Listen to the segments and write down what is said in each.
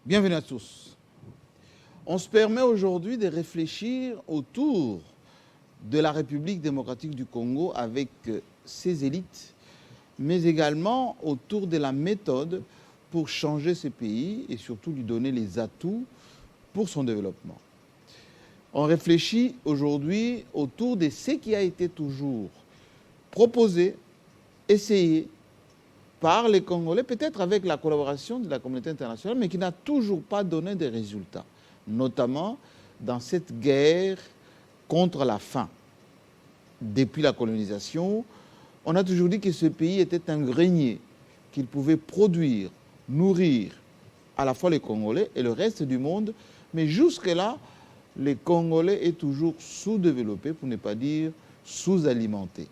Bienvenue à tous. On se permet aujourd'hui de réfléchir autour de la République démocratique du Congo avec ses élites, mais également autour de la méthode pour changer ce pays et surtout lui donner les atouts pour son développement. On réfléchit aujourd'hui autour de ce qui a été toujours proposé, essayé par les Congolais, peut-être avec la collaboration de la communauté internationale, mais qui n'a toujours pas donné de résultats, notamment dans cette guerre contre la faim. Depuis la colonisation, on a toujours dit que ce pays était un grenier, qu'il pouvait produire, nourrir à la fois les Congolais et le reste du monde, mais jusque-là, les Congolais est toujours sous-développés, pour ne pas dire sous-alimentés.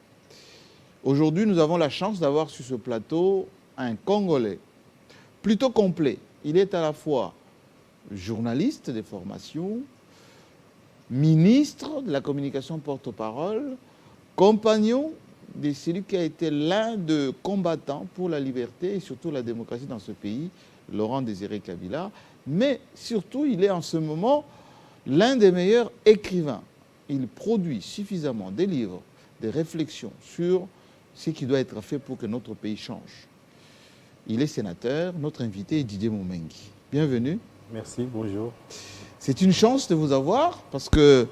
Aujourd'hui, nous avons la chance d'avoir sur ce plateau un Congolais plutôt complet. Il est à la fois journaliste de formation, ministre de la communication porte-parole, compagnon de celui qui a été l'un des combattants pour la liberté et surtout la démocratie dans ce pays, Laurent Désiré Kabila. Mais surtout, il est en ce moment l'un des meilleurs écrivains. Il produit suffisamment des livres, des réflexions sur ce qui doit être fait pour que notre pays change. Il est sénateur, notre invité est Didier Moumengi. Bienvenue. Merci, bonjour. C'est une chance de vous avoir parce que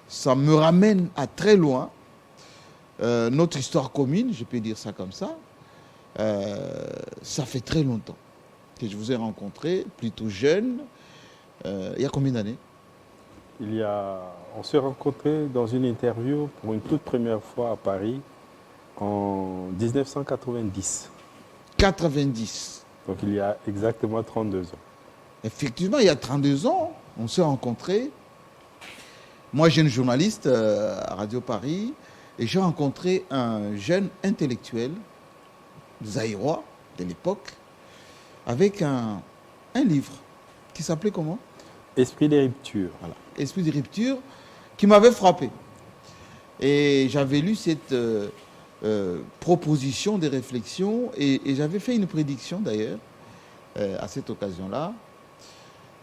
ça me ramène à très loin. Notre histoire commune, je peux dire ça comme ça, ça fait très longtemps que je vous ai rencontré, plutôt jeune. Il y a combien d'années? On s'est rencontrés dans une interview pour une toute première fois à Paris en 1990. 90. Donc il y a exactement 32 ans. Effectivement, il y a 32 ans, on s'est rencontrés. Moi, jeune journaliste à Radio Paris, et j'ai rencontré un jeune intellectuel, zaïrois de l'époque, avec un livre qui s'appelait comment? Esprit des ruptures. Voilà, Esprit des ruptures, qui m'avait frappé. Et j'avais lu cette proposition de réflexion et j'avais fait une prédiction d'ailleurs à cette occasion-là.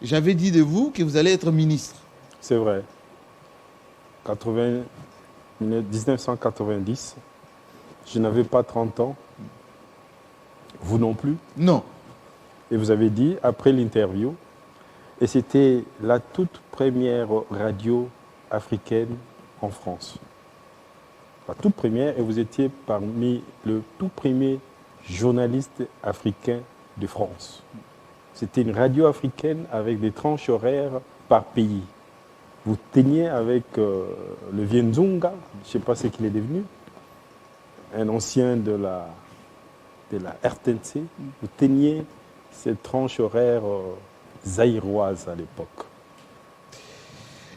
J'avais dit de vous que vous allez être ministre. C'est vrai. 1990, je n'avais pas 30 ans. Vous non plus. Non. Et vous avez dit, après l'interview, et c'était la toute première radio africaine en France. La toute première, et vous étiez parmi le tout premier journaliste africain de France. C'était une radio africaine avec des tranches horaires par pays. Vous teniez avec le Vienzunga, je ne sais pas ce qu'il est devenu, un ancien de la RTNC. Vous teniez cette tranche horaire zaïroise à l'époque.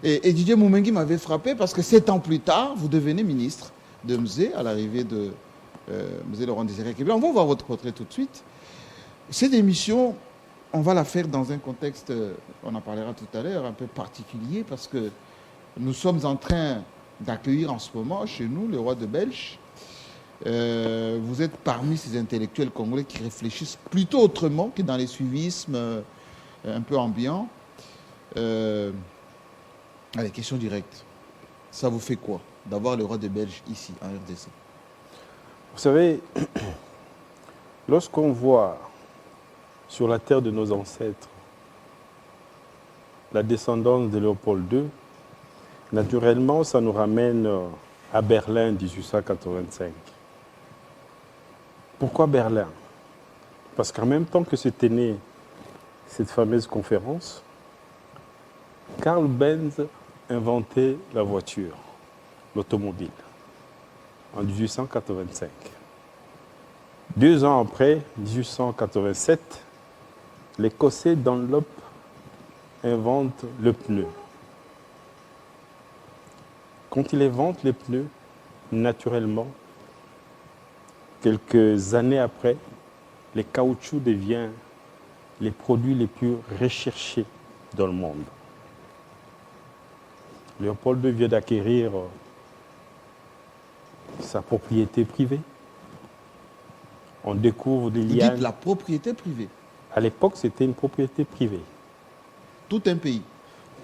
Et Didier Moumengi m'avait frappé parce que 7 ans plus tard, vous devenez ministre de Mzé à l'arrivée de Mzé Laurent Désiré Kabila. On va voir votre portrait tout de suite. Cette émission, on va la faire dans un contexte, on en parlera tout à l'heure, un peu particulier parce que nous sommes en train d'accueillir en ce moment chez nous le roi de Belge. Vous êtes parmi ces intellectuels congolais qui réfléchissent plutôt autrement que dans les suivismes un peu ambiants. Allez, question directe. Ça vous fait quoi d'avoir le roi de Belge ici, en RDC? Vous savez, lorsqu'on voit sur la terre de nos ancêtres la descendance de Léopold II, naturellement, ça nous ramène à Berlin 1885. Pourquoi Berlin? Parce qu'en même temps que s'était née cette fameuse conférence, Karl Benz inventait la voiture, l'automobile, en 1885. 2 ans après, 1887, l'Écossais Dunlop invente le pneu. Quand il invente les pneus, naturellement, quelques années après, les caoutchoucs deviennent les produits les plus recherchés dans le monde. Léopold II vient d'acquérir sa propriété privée. On découvre des lianes. Vous dites la propriété privée. À l'époque, c'était une propriété privée. Tout un pays.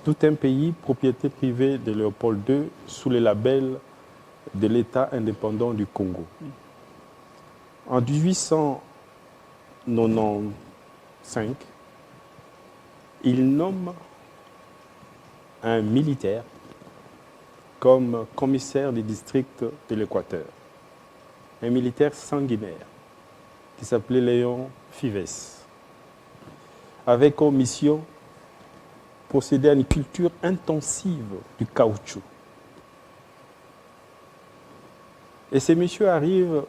Tout un pays, propriété privée de Léopold II, sous le label de l'État indépendant du Congo. En 1895, il nomme un militaire comme commissaire du district de l'Équateur. Un militaire sanguinaire qui s'appelait Léon Fives, avec comme mission procéder à une culture intensive du caoutchouc. Et ces messieurs arrivent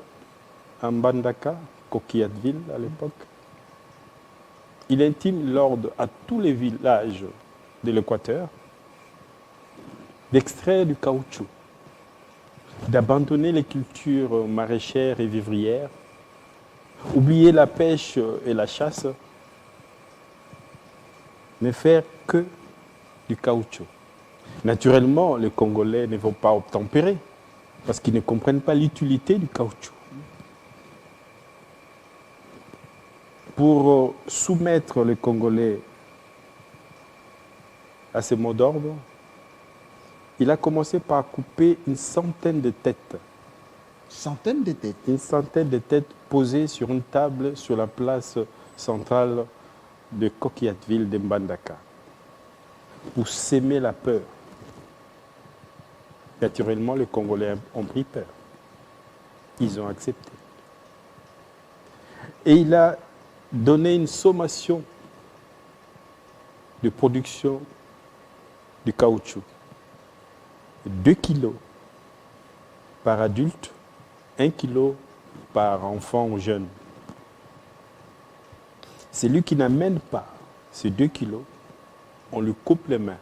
à Mbandaka, Coquillateville à l'époque. Il intime l'ordre à tous les villages de l'Équateur d'extraire du caoutchouc, d'abandonner les cultures maraîchères et vivrières, oublier la pêche et la chasse, ne faire que du caoutchouc. Naturellement, les Congolais ne vont pas obtempérer parce qu'ils ne comprennent pas l'utilité du caoutchouc. Pour soumettre les Congolais à ces mots d'ordre, il a commencé par couper une centaine de têtes. Centaines de têtes. Une centaine de têtes posées sur une table sur la place centrale de Coquillateville de Mbandaka pour s'aimer la peur. Naturellement, les Congolais ont pris peur. Ils ont accepté. Et il a donné une sommation de production du caoutchouc. 2 kilos par adulte, 1 kilo par enfant ou jeune. Celui qui n'amène pas ces 2 kilos, on lui coupe les mains.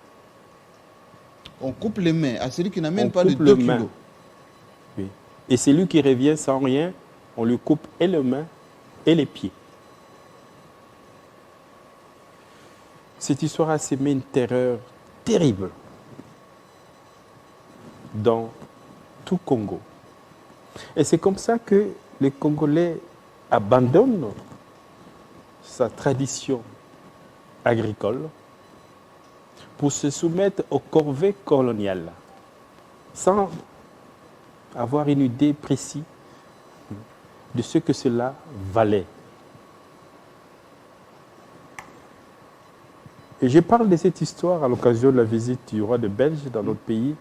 On coupe les mains à celui qui n'amène pas les 2 kilos. Oui. Et celui qui revient sans rien, on lui coupe et les mains et les pieds. Cette histoire a sémé une terreur terrible dans tout Congo. Et c'est comme ça que les Congolais abandonnent sa tradition agricole pour se soumettre aux corvées coloniales, sans avoir une idée précise de ce que cela valait. Et je parle de cette histoire à l'occasion de la visite du roi de Belge dans notre pays.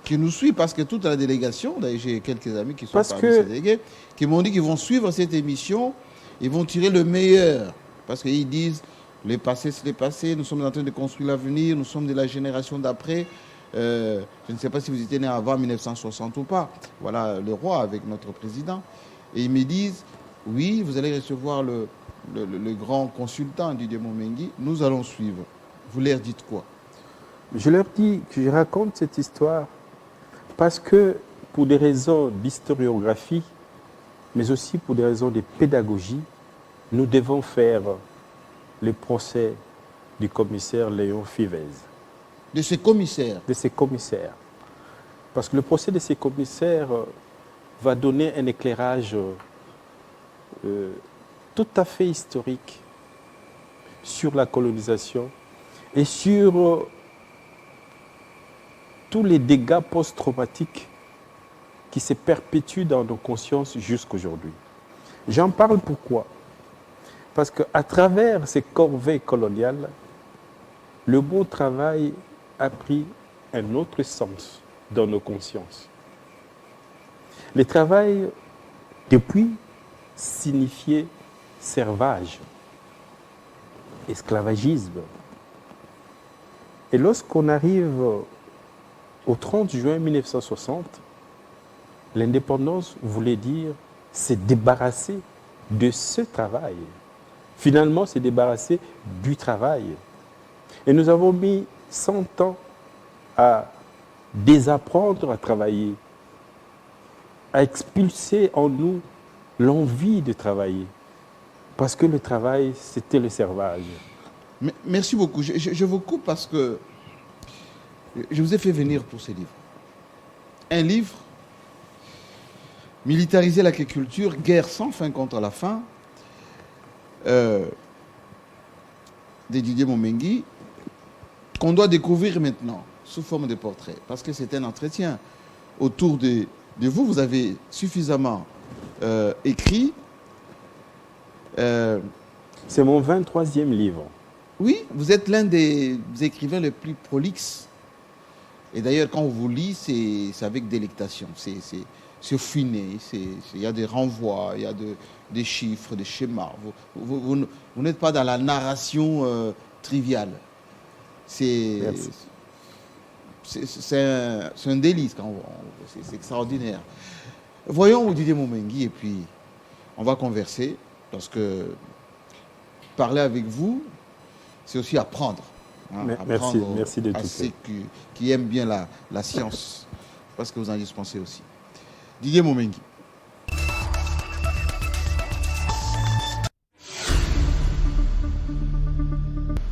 Qui nous suit parce que toute la délégation, d'ailleurs j'ai quelques amis qui sont parmi que ces délégués, qui m'ont dit qu'ils vont suivre cette émission, ils vont tirer le meilleur. Parce qu'ils disent, le passé c'est le passé, nous sommes en train de construire l'avenir, nous sommes de la génération d'après. Je ne sais pas si vous étiez né avant 1960 ou pas. Voilà le roi avec notre président. Et ils me disent, oui, vous allez recevoir le grand consultant Didier Momengi, nous allons suivre. Vous leur dites quoi? Je leur dis que je raconte cette histoire parce que pour des raisons d'historiographie, mais aussi pour des raisons de pédagogie, nous devons faire le procès du commissaire Léon Fivez. De ces commissaires? De ces commissaires. Parce que le procès de ces commissaires va donner un éclairage tout à fait historique sur la colonisation et sur tous les dégâts post-traumatiques qui se perpétuent dans nos consciences jusqu'aujourd'hui. J'en parle pourquoi? Parce qu'à travers ces corvées coloniales, le mot travail a pris un autre sens dans nos consciences. Le travail, depuis, signifiait servage, esclavagisme. Et lorsqu'on arrive au 30 juin 1960, l'indépendance voulait dire se débarrasser de ce travail. Finalement, se débarrasser du travail. Et nous avons mis 100 ans à désapprendre à travailler, à expulser en nous l'envie de travailler. Parce que le travail, c'était le servage. Merci beaucoup. Je vous coupe parce que je vous ai fait venir pour ce livre. Un livre, Militariser l'agriculture, guerre sans fin contre la faim, de Didier Momengi, qu'on doit découvrir maintenant sous forme de portrait, parce que c'est un entretien autour de vous. Vous avez suffisamment écrit. C'est mon 23e livre. Oui, vous êtes l'un des écrivains les plus prolixes. Et d'ailleurs, quand on vous lit, c'est avec délectation. C'est finé, il y a des renvois, il y a des chiffres, des schémas. Vous n'êtes pas dans la narration triviale. C'est un délice, c'est extraordinaire. Voyons Didier Moumengi et puis on va converser, parce que parler avec vous, c'est aussi apprendre. Hein, merci de tout ça. À ceux qui aiment bien la science, parce que vous en dispensez aussi. Didier Moumengi.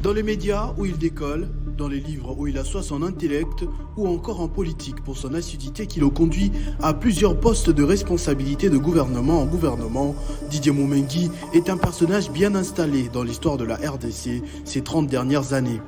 Dans les médias où il décolle, dans les livres où il assoit son intellect, ou encore en politique pour son assiduité qui le conduit à plusieurs postes de responsabilité de gouvernement en gouvernement, Didier Moumengi est un personnage bien installé dans l'histoire de la RDC ces 30 dernières années.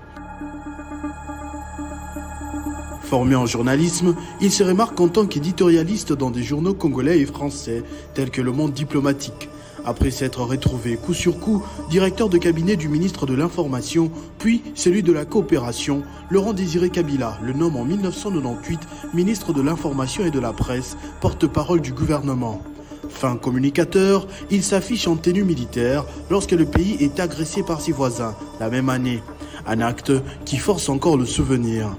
Formé en journalisme, il se remarque en tant qu'éditorialiste dans des journaux congolais et français, tels que Le Monde diplomatique. Après s'être retrouvé coup sur coup directeur de cabinet du ministre de l'Information, puis celui de la Coopération, Laurent Désiré Kabila le nomme en 1998 ministre de l'Information et de la Presse, porte-parole du gouvernement. Fin communicateur, il s'affiche en tenue militaire lorsque le pays est agressé par ses voisins, la même année. Un acte qui force encore le souvenir.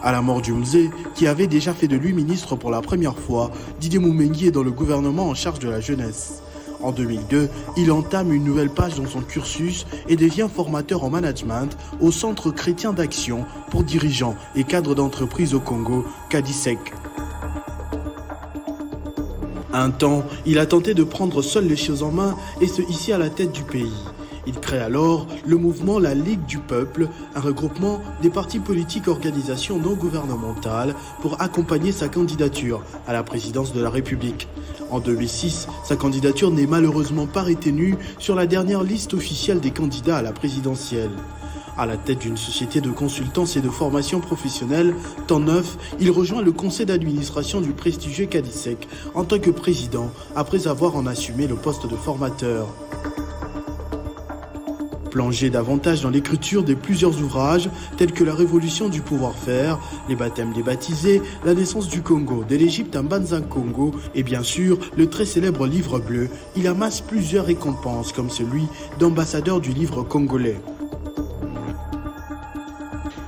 À la mort du Mzee, qui avait déjà fait de lui ministre pour la première fois, Didier Moumengi est dans le gouvernement en charge de la jeunesse. En 2002, il entame une nouvelle page dans son cursus et devient formateur en management au Centre chrétien d'action pour dirigeants et cadres d'entreprises au Congo, CADISEC. Un temps, il a tenté de prendre seul les choses en main et se hisser à la tête du pays. Il crée alors le mouvement La Ligue du Peuple, un regroupement des partis politiques et organisations non gouvernementales pour accompagner sa candidature à la présidence de la République. En 2006, sa candidature n'est malheureusement pas retenue sur la dernière liste officielle des candidats à la présidentielle. À la tête d'une société de consultance et de formation professionnelle, Temps Neuf, il rejoint le conseil d'administration du prestigieux CADISEC en tant que président, après avoir en assumé le poste de formateur. Plongé davantage dans l'écriture de plusieurs ouvrages tels que La Révolution du pouvoir-faire, Les baptêmes des baptisés, La naissance du Congo, de l'Égypte à Mbanza Congo et bien sûr le très célèbre Livre bleu, il amasse plusieurs récompenses comme celui d'ambassadeur du livre congolais.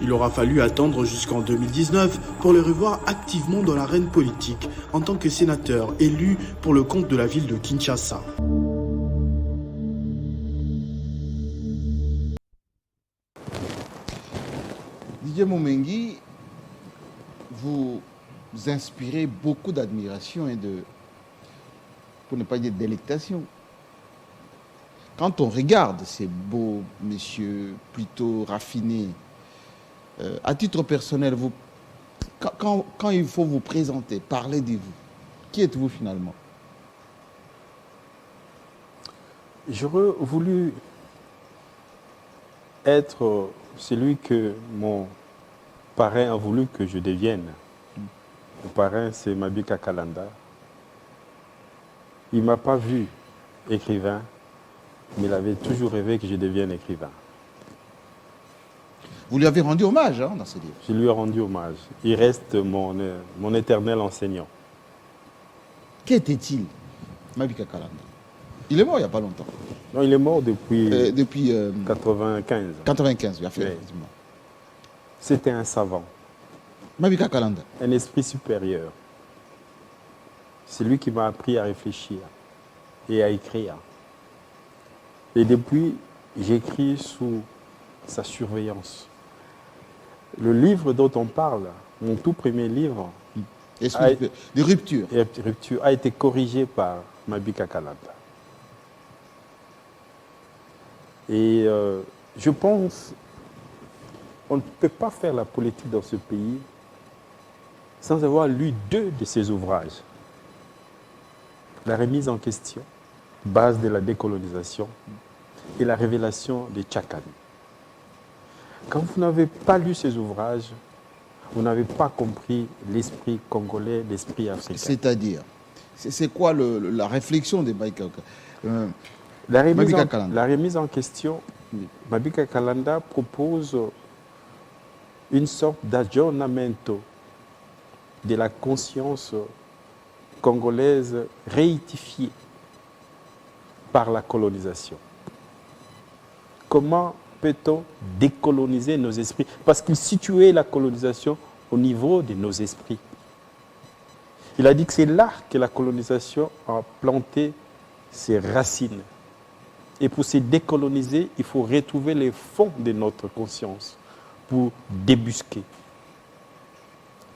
Il aura fallu attendre jusqu'en 2019 pour le revoir activement dans l'arène politique en tant que sénateur élu pour le compte de la ville de Kinshasa. Didier Moumengi, vous inspirez beaucoup d'admiration et pour ne pas dire délectation. Quand on regarde ces beaux messieurs plutôt raffinés, à titre personnel, quand il faut vous présenter, parler de vous, qui êtes-vous finalement? J'aurais voulu être celui que mon parrain a voulu que je devienne. Le parrain, c'est Mabika Kalanda. Il ne m'a pas vu écrivain, mais il avait toujours rêvé que je devienne écrivain. Vous lui avez rendu hommage dans ce livre. Je lui ai rendu hommage. Il reste mon éternel enseignant. Qu'était-il, Mabika Kalanda? Il est mort il n'y a pas longtemps. Non, il est mort depuis 95. 95, bien fait, oui. effectivement. C'était un savant. Mabika Kalanda. Un esprit supérieur. C'est lui qui m'a appris à réfléchir et à écrire. Et depuis, j'écris sous sa surveillance. Le livre dont on parle, mon tout premier livre, de rupture. Rupture, a été corrigé par Mabika Kalanda. Et je pense qu'on ne peut pas faire la politique dans ce pays sans avoir lu deux de ses ouvrages. La remise en question, base de la décolonisation, et la révélation des Tchakani. Quand vous n'avez pas lu ces ouvrages, vous n'avez pas compris l'esprit congolais, l'esprit africain. C'est-à-dire, c'est quoi la réflexion des Baïkaka La Mabika Kalanda. la remise en question, Mabika Kalanda propose une sorte d'aggiornamento de la conscience congolaise réifiée par la colonisation. Comment peut-on décoloniser nos esprits? Parce qu'il situait la colonisation au niveau de nos esprits. Il a dit que c'est là que la colonisation a planté ses racines. Et pour se décoloniser, il faut retrouver les fonds de notre conscience pour débusquer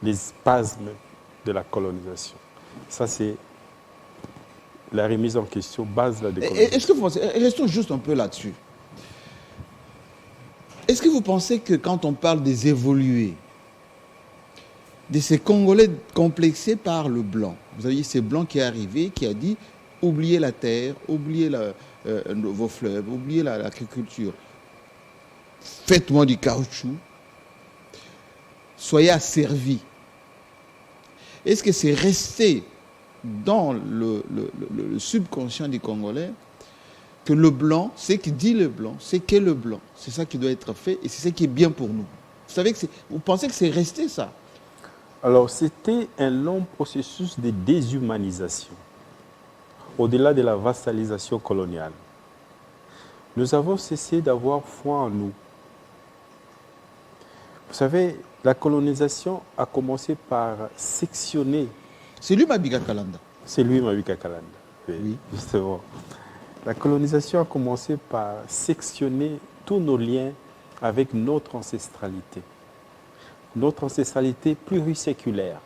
les spasmes de la colonisation. Ça, c'est la remise en question, base de la décolonisation. Est-ce que vous pensez, restons juste un peu là-dessus. Est-ce que vous pensez que quand on parle des évolués, de ces Congolais complexés par le blanc, vous avez ce blanc qui est arrivé, qui a dit oubliez la terre, oubliez vos fleuves, oubliez l'agriculture, faites-moi du caoutchouc, soyez asservis. Est-ce que c'est resté dans le subconscient des Congolais que le blanc, ce qui dit le blanc, c'est qu'est le blanc, c'est ça qui doit être fait et c'est ça qui est bien pour nous? Vous pensez que c'est resté ça? Alors, c'était un long processus de déshumanisation, au-delà de la vassalisation coloniale. Nous avons cessé d'avoir foi en nous. Vous savez, la colonisation a commencé par sectionner. C'est lui Mabika Kalanda. C'est lui Mabika Kalanda, Oui. justement. La colonisation a commencé par sectionner tous nos liens avec notre ancestralité. Notre ancestralité pluriséculaire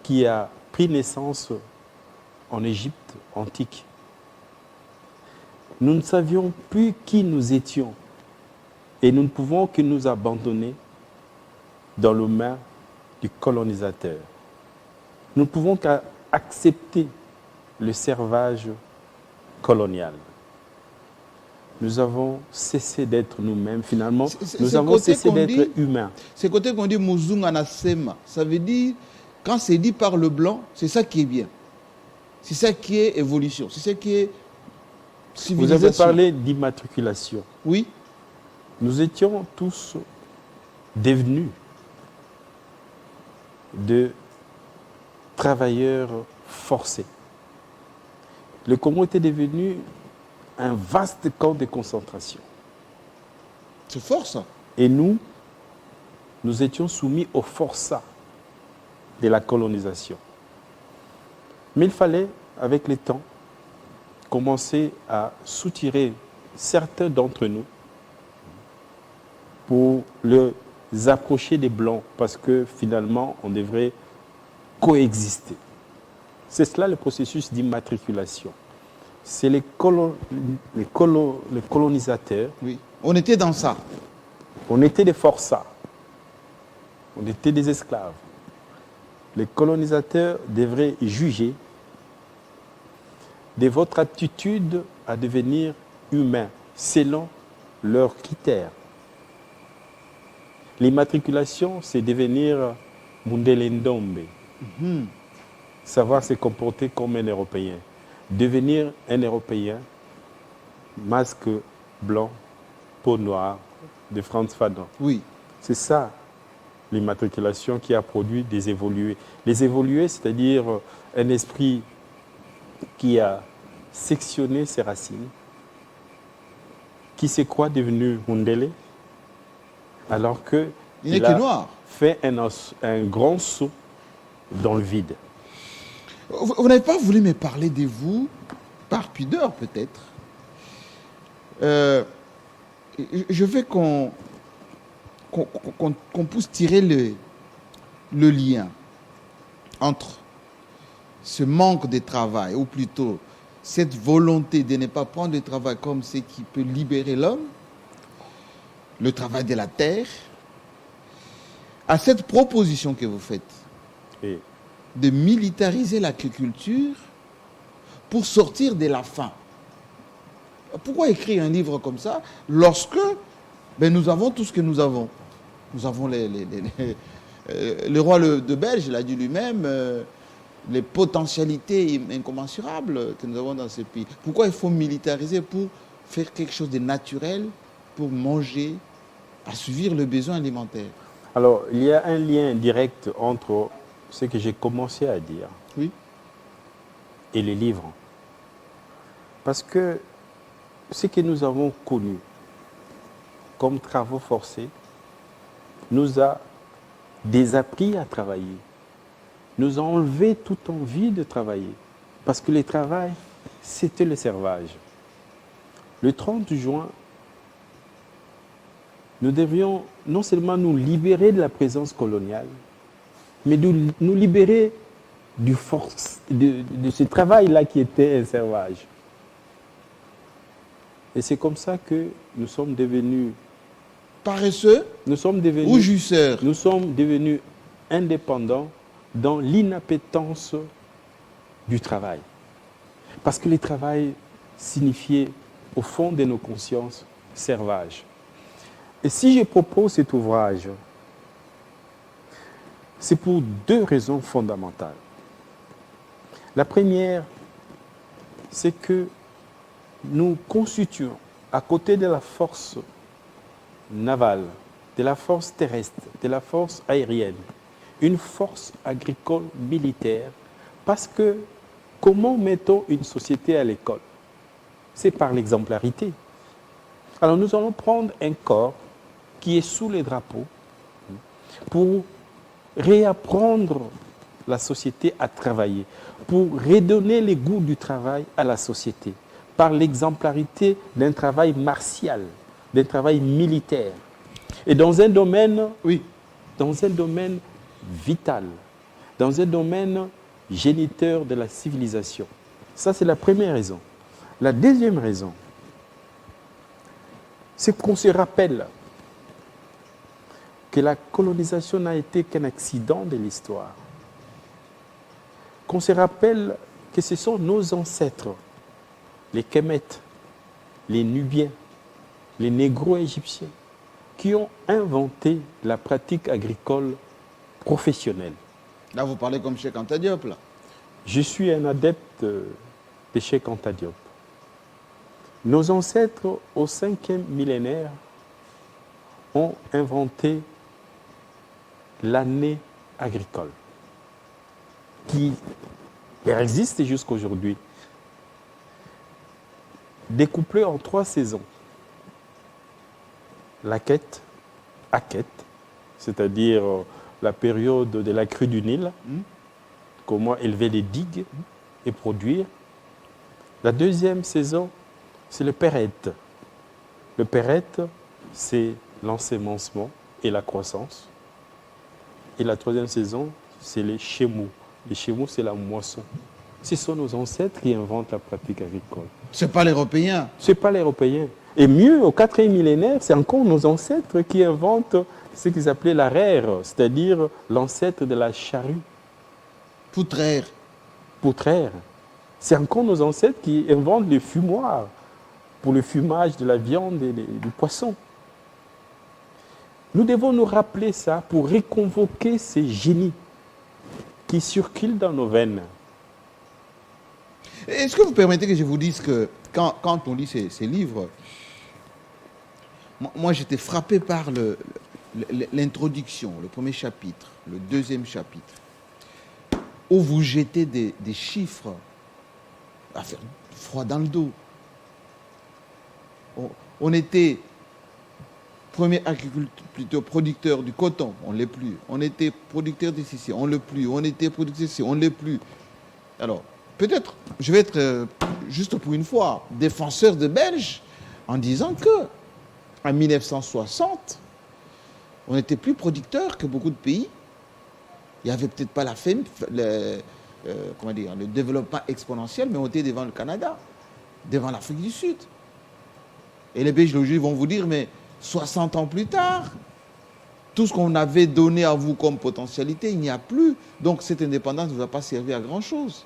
qui a pris naissance en Égypte antique. Nous ne savions plus qui nous étions et nous ne pouvons que nous abandonner dans les mains du colonisateur. Nous ne pouvons qu'accepter le servage colonial. Nous avons cessé d'être nous-mêmes, finalement. Nous avons cessé d'être humains. C'est côté qu'on dit Muzunga Nasema. Ça veut dire, quand c'est dit par le blanc, c'est ça qui est bien. C'est ça qui est évolution. C'est ça qui est civilisation. Vous avez parlé d'immatriculation. Oui. Nous étions tous devenus de travailleurs forcés. Le Congo était devenu un vaste camp de concentration. C'est fort ça. Et nous étions soumis au forçat de la colonisation. Mais il fallait, avec le temps, commencer à soutirer certains d'entre nous pour les approcher des Blancs, parce que finalement, on devrait coexister. C'est cela le processus d'immatriculation. C'est les colonisateurs. Oui. On était dans ça. On était des forçats. On était des esclaves. Les colonisateurs devraient juger de votre aptitude à devenir humain selon leurs critères. L'immatriculation, c'est devenir Mundele Ndombe. Savoir se comporter comme un Européen. Devenir un Européen, masque blanc, peau noire, de Frantz Fanon. Oui. C'est ça, l'immatriculation qui a produit des évolués. Les évolués, c'est-à-dire un esprit qui a sectionné ses racines, qui c'est quoi devenu Mundele, alors qu'il a fait un grand saut dans le vide. Vous n'avez pas voulu me parler de vous, par pudeur peut-être. Je veux qu'on puisse tirer le lien entre ce manque de travail, ou plutôt cette volonté de ne pas prendre le travail comme ce qui peut libérer l'homme, le travail de la terre, à cette proposition que vous faites. Et De militariser l'agriculture pour sortir de la faim. Pourquoi écrire un livre comme ça lorsque Ben, nous avons tout ce que nous avons. Nous avons le roi de Belge l'a dit lui-même, les potentialités incommensurables que nous avons dans ce pays. Pourquoi il faut militariser pour faire quelque chose de naturel, pour manger, assouvir le besoin alimentaire? Alors, il y a un lien direct entre ce que j'ai commencé à dire Oui. et les livres. Parce que ce que nous avons connu comme travaux forcés nous a désappris à travailler, nous a enlevé toute envie de travailler. Parce que le travail, c'était le servage. Le 30 juin, nous devions non seulement nous libérer de la présence coloniale, mais nous libérer de ce travail-là qui était un servage. Et c'est comme ça que nous sommes devenus Paresseux ou jouisseurs? Nous sommes devenus indépendants dans l'inappétence du travail. Parce que le travail signifiait, au fond de nos consciences, servage. Et si je propose cet ouvrage, c'est pour deux raisons fondamentales. La première, c'est que nous constituons, à côté de la force navale, de la force terrestre, de la force aérienne, une force agricole militaire, parce que comment mettons une société à l'école? C'est par l'exemplarité. Alors nous allons prendre un corps qui est sous les drapeaux pour réapprendre la société à travailler, pour redonner les goûts du travail à la société, par l'exemplarité d'un travail martial, d'un travail militaire. Et dans un domaine, vital, dans un domaine géniteur de la civilisation. Ça, c'est la première raison. La deuxième raison, c'est qu'on se rappelle que la colonisation n'a été qu'un accident de l'histoire. Qu'on se rappelle que ce sont nos ancêtres, les Kémètes, les Nubiens, les Négro-Égyptiens, qui ont inventé la pratique agricole professionnelle. Là, vous parlez comme Cheikh Anta Diop, là. Je suis un adepte de Cheikh Anta Diop. Nos ancêtres, au 5e millénaire, ont inventé l'année agricole, qui existe jusqu'à aujourd'hui, découplée en 3 saisons. La quête, Aket, c'est-à-dire la période de la crue du Nil, comment élever les digues et produire. La deuxième saison, c'est le Péret. Le Péret, c'est l'ensemencement et la croissance. Et la troisième saison, c'est les Chémous. Les Chémous, c'est la moisson. Ce sont nos ancêtres qui inventent la pratique agricole. Ce n'est pas l'Européen. Ce n'est pas l'Européen. Et mieux, au 4e millénaire, c'est encore nos ancêtres qui inventent ce qu'ils appelaient l'arère, c'est-à-dire l'ancêtre de la charrue. Poutraire. Poutraire. C'est encore nos ancêtres qui inventent les fumoirs pour le fumage de la viande et du poisson. Nous devons nous rappeler ça pour réconvoquer ces génies qui circulent dans nos veines. Est-ce que vous permettez que je vous dise que quand on lit ces livres, moi j'étais frappé par l'introduction, le premier chapitre, le deuxième chapitre, où vous jetez des chiffres à faire froid dans le dos. On était premier agriculteur, producteur du coton, on ne l'est plus. On était producteur de ceci, on ne l'est plus. On était producteur de ceci, on ne l'est plus. Alors, peut-être, je vais être, juste pour une fois, défenseur de Belges, en disant que en 1960, on était plus producteur que beaucoup de pays. Il n'y avait peut-être pas le développement exponentiel, mais on était devant le Canada, devant l'Afrique du Sud. Et les Belges aujourd'hui vont vous dire, mais 60 ans plus tard, tout ce qu'on avait donné à vous comme potentialité, il n'y a plus. Donc cette indépendance ne va pas servir à grand-chose.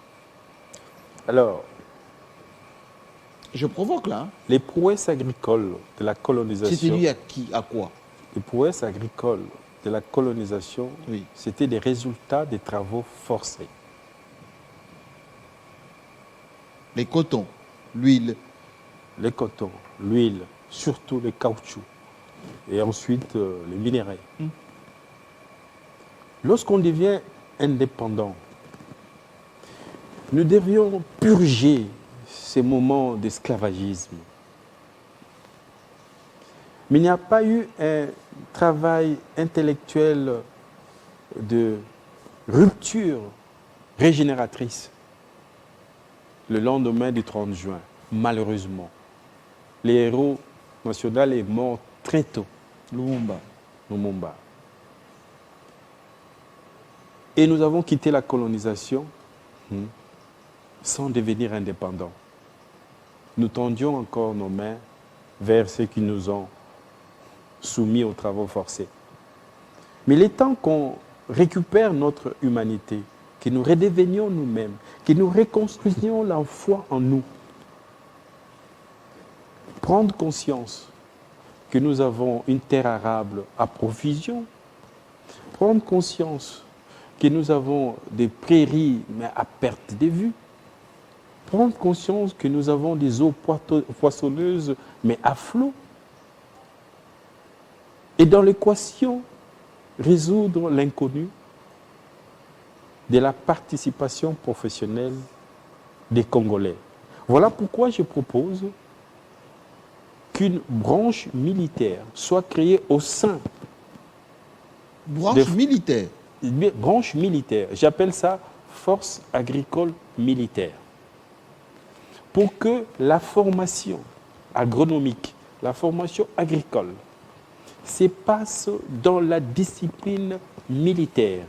Alors, Je provoque là. Hein. Les prouesses agricoles de la C'était colonisation. lui à qui, à quoi? Les prouesses agricoles de la colonisation, Oui. c'était des résultats des travaux forcés. Les cotons, l'huile. Les cotons, l'huile, surtout le caoutchouc, et ensuite les minerais. Lorsqu'on devient indépendant, nous devions purger ces moments d'esclavagisme. Mais il n'y a pas eu un travail intellectuel de rupture régénératrice le lendemain du 30 juin, malheureusement. Le héros national est mort très tôt, Lumumba. Lumumba. Et nous avons quitté la colonisation sans devenir indépendants. Nous tendions encore nos mains vers ceux qui nous ont soumis aux travaux forcés. Mais il est temps qu'on récupère notre humanité, que nous redevenions nous-mêmes, que nous reconstruisions la foi en nous. Prendre conscience que nous avons une terre arable à provision, prendre conscience que nous avons des prairies mais à perte de vue, prendre conscience que nous avons des eaux poissonneuses mais à flot, et dans l'équation, résoudre l'inconnu de la participation professionnelle des Congolais. Voilà pourquoi je propose qu'une branche militaire soit créée au sein. Branche militaire. Branche militaire, j'appelle ça force agricole militaire. Pour que la formation agronomique, la formation agricole, se passe dans la discipline militaire,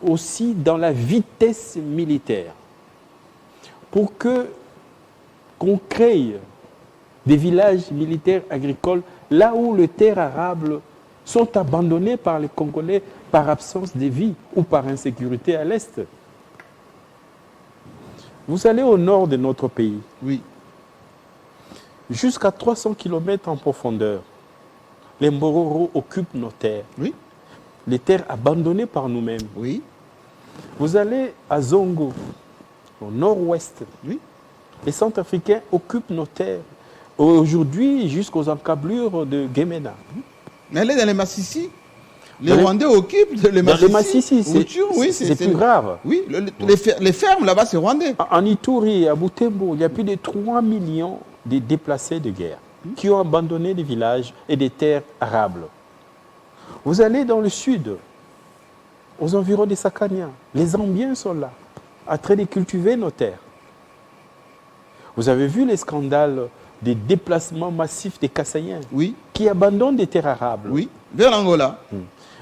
aussi dans la vitesse militaire, pour qu'on crée des villages militaires agricoles là où les terres arables sont abandonnées par les Congolais par absence de vie ou par insécurité à l'Est. Vous allez au nord de notre pays, Oui. jusqu'à 300 km en profondeur. Les Mbororo occupent nos terres, Oui. les terres abandonnées par nous-mêmes. Oui. Vous allez à Zongo, au nord-ouest. Oui. Les Centrafricains occupent nos terres. Aujourd'hui, jusqu'aux encablures de Guémena. Mais allez dans les Massissi. Les Dans les- Rwandais occupent les Dans Massissi. les Massissi, Oui, c'est plus grave. Oui, les fermes là-bas, c'est rwandais. En Ituri, à Butembo, il y a plus de 3 millions de déplacés de guerre qui ont abandonné des villages et des terres arables. Vous allez dans le sud, aux environs des Sakania. Les Zambiens sont là, en train de cultiver nos terres. Vous avez vu les scandales des déplacements massifs des Kassaïens Oui. qui abandonnent des terres arables. Oui. Vers l'Angola.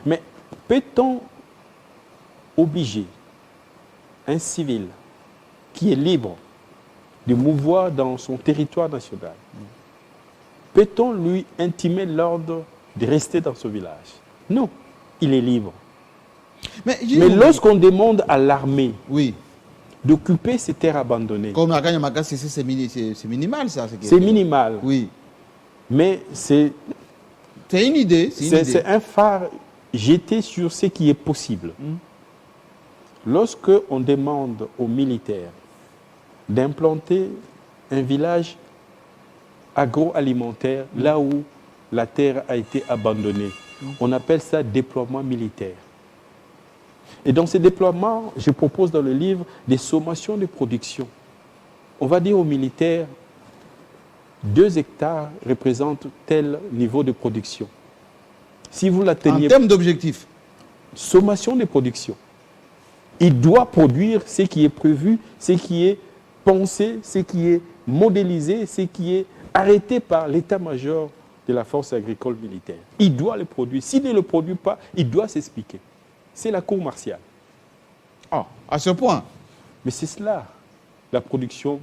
Mais peut-on obliger un civil qui est libre de mouvoir dans son territoire national, peut-on lui intimer l'ordre de rester dans ce village? Non, il est libre. Mais lorsqu'on demande à l'armée oui. d'occuper ces terres abandonnées, Comme la Kanyamaka, c'est minimal ça. c'est minimal, Oui. mais c'est C'est une idée. c'est un phare jeté sur ce qui est possible. Lorsque on demande aux militaires d'implanter un village agroalimentaire là où la terre a été abandonnée, on appelle ça déploiement militaire. Et dans ces déploiements, je propose dans le livre des sommations de production. On va dire aux militaires, 2 hectares représentent tel niveau de production. Si vous En l'atteignez, termes d'objectifs. sommation de production. Il doit produire ce qui est prévu, ce qui est pensé, ce qui est modélisé, ce qui est arrêté par l'état-major de la force agricole militaire. Il doit le produire. S'il ne le produit pas, il doit s'expliquer. C'est la cour martiale. Ah, à ce point. Mais c'est cela, la production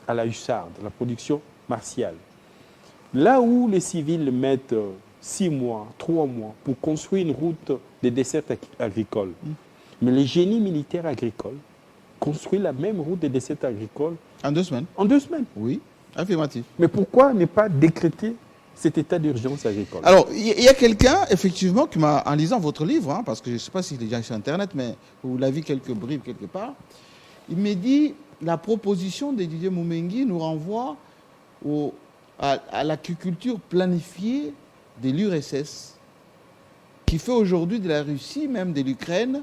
à la hussarde, la production martiale. Là où les civils mettent 6 mois, 3 mois pour construire une route de dessert agricole, mais le génie militaire agricole construit la même route de dessert agricole En 2 semaines. en 2 semaines. Oui. Affirmatif. Mais pourquoi ne pas décréter cet état d'urgence agricole? Alors, il y a quelqu'un, effectivement, qui m'a, en lisant votre livre, hein, parce que je ne sais pas s'il est déjà sur Internet, mais vous l'avez vu quelques bribes quelque part, il m'a dit la proposition de Didier Moumengi nous renvoie à l'agriculture planifiée de l'URSS, qui fait aujourd'hui de la Russie, même de l'Ukraine,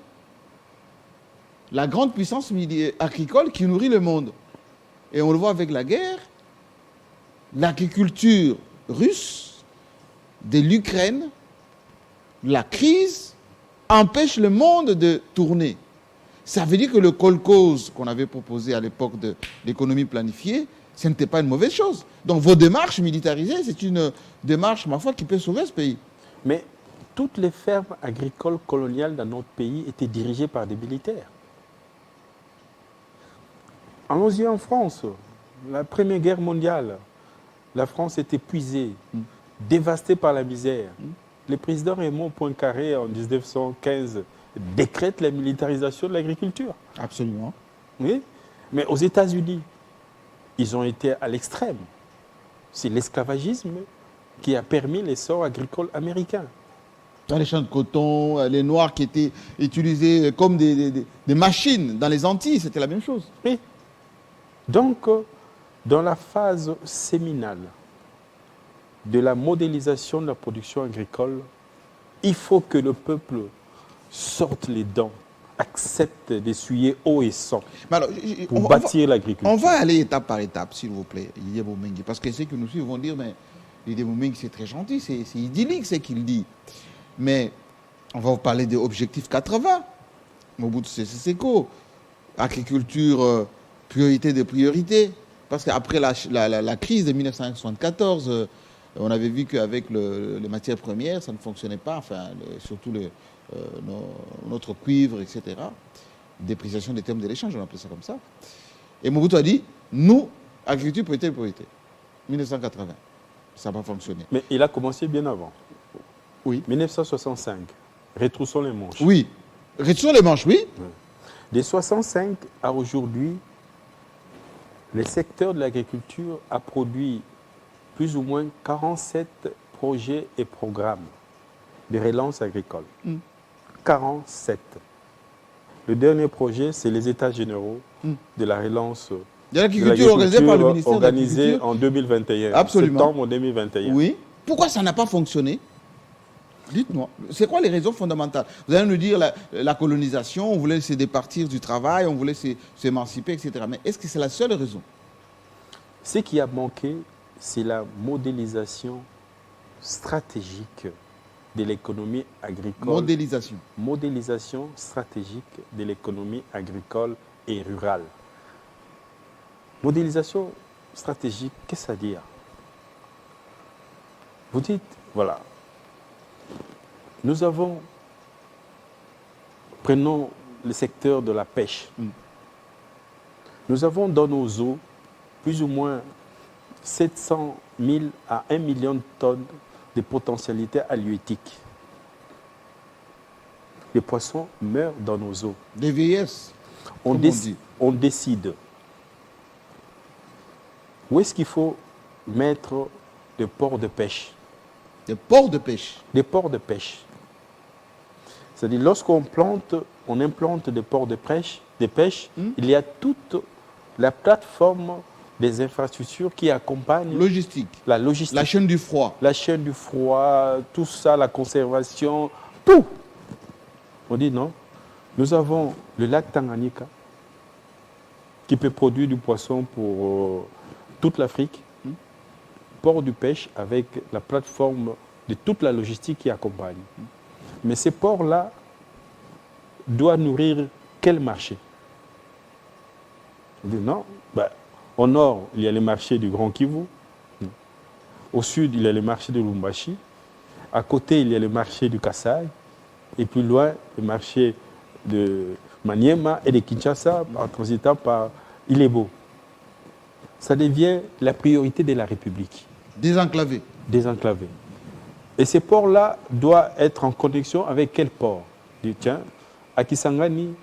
la grande puissance agricole qui nourrit le monde. Et on le voit avec la guerre, l'agriculture russe, de l'Ukraine, la crise empêche le monde de tourner. Ça veut dire que le kolkhoz qu'on avait proposé à l'époque de l'économie planifiée, ce n'était pas une mauvaise chose. Donc vos démarches militarisées, c'est une démarche, ma foi, qui peut sauver ce pays. Mais toutes les fermes agricoles coloniales dans notre pays étaient dirigées par des militaires. Allons-y en France. La Première Guerre mondiale, la France est épuisée, dévastée par la misère. Le président Raymond Poincaré, en 1915, décrète la militarisation de l'agriculture. Absolument. Oui. Mais aux États-Unis, ils ont été à l'extrême. C'est l'esclavagisme qui a permis l'essor agricole américain. Dans les champs de coton, les Noirs qui étaient utilisés comme des machines dans les Antilles, c'était la même chose. Oui. Donc, dans la phase séminale de la modélisation de la production agricole, il faut que le peuple sorte les dents, accepte d'essuyer eau et sang pour bâtir l'agriculture. On va aller étape par étape, s'il vous plaît, Didier Moumengi, parce que ceux qui nous suivent vont dire, mais Didier Moumengi, c'est très gentil, c'est idyllique ce qu'il dit. Mais on va vous parler des objectifs 80, Mobutu Sese Seko, agriculture, priorité de priorité. Parce qu'après la crise de 1974, on avait vu qu'avec les matières premières, ça ne fonctionnait pas, enfin, surtout notre cuivre, etc. Dépréciation des termes de l'échange, on appelait ça comme ça. Et Mobutu a dit, nous, agriculture, priorité, priorité. 1980. Ça n'a pas fonctionné. Mais il a commencé bien avant. Oui. 1965. Retroussons les manches. Oui. Retroussons les manches, oui. De 65 à aujourd'hui, le secteur de l'agriculture a produit plus ou moins 47 projets et programmes de relance agricole. 47. Le dernier projet, c'est les États généraux de la relance de l'agriculture organisée par le ministère de l'Agriculture en 2021. Absolument. Septembre 2021. Oui. Pourquoi ça n'a pas fonctionné? Dites-moi, c'est quoi les raisons fondamentales? Vous allez nous dire la colonisation, on voulait se départir du travail, on voulait s'émanciper, etc. Mais est-ce que c'est la seule raison? Ce qui a manqué, c'est la modélisation stratégique de l'économie agricole. Modélisation. Modélisation stratégique de l'économie agricole et rurale. Modélisation stratégique, qu'est-ce que ça veut dire? Vous dites, voilà, nous avons, prenons le secteur de la pêche. Nous avons dans nos eaux plus ou moins 700 000 à 1 million de tonnes de potentialité halieutique. Les poissons meurent dans nos eaux. Des vieillesses. On décide où est-ce qu'il faut mettre des ports de pêche. Des ports de pêche. Des ports de pêche. C'est-à-dire, lorsqu'on implante des ports de pêche, il y a toute la plateforme des infrastructures qui accompagnent la logistique. La chaîne du froid. La chaîne du froid, tout ça, la conservation, tout. On dit non. Nous avons le lac Tanganyika qui peut produire du poisson pour toute l'Afrique. Port de pêche avec la plateforme de toute la logistique qui accompagne. Mais ces ports-là doivent nourrir quel marché? On dit non. Au nord, il y a les marchés du Grand Kivu. Au sud, il y a les marchés de Lubumbashi. À côté, il y a les marchés du Kasaï. Et plus loin, les marchés de Maniema et de Kinshasa, en transitant par Ilebo. Ça devient la priorité de la République. Désenclavé. Désenclavé. Et ces ports-là doivent être en connexion avec quel port? Tiens, à Kisangani,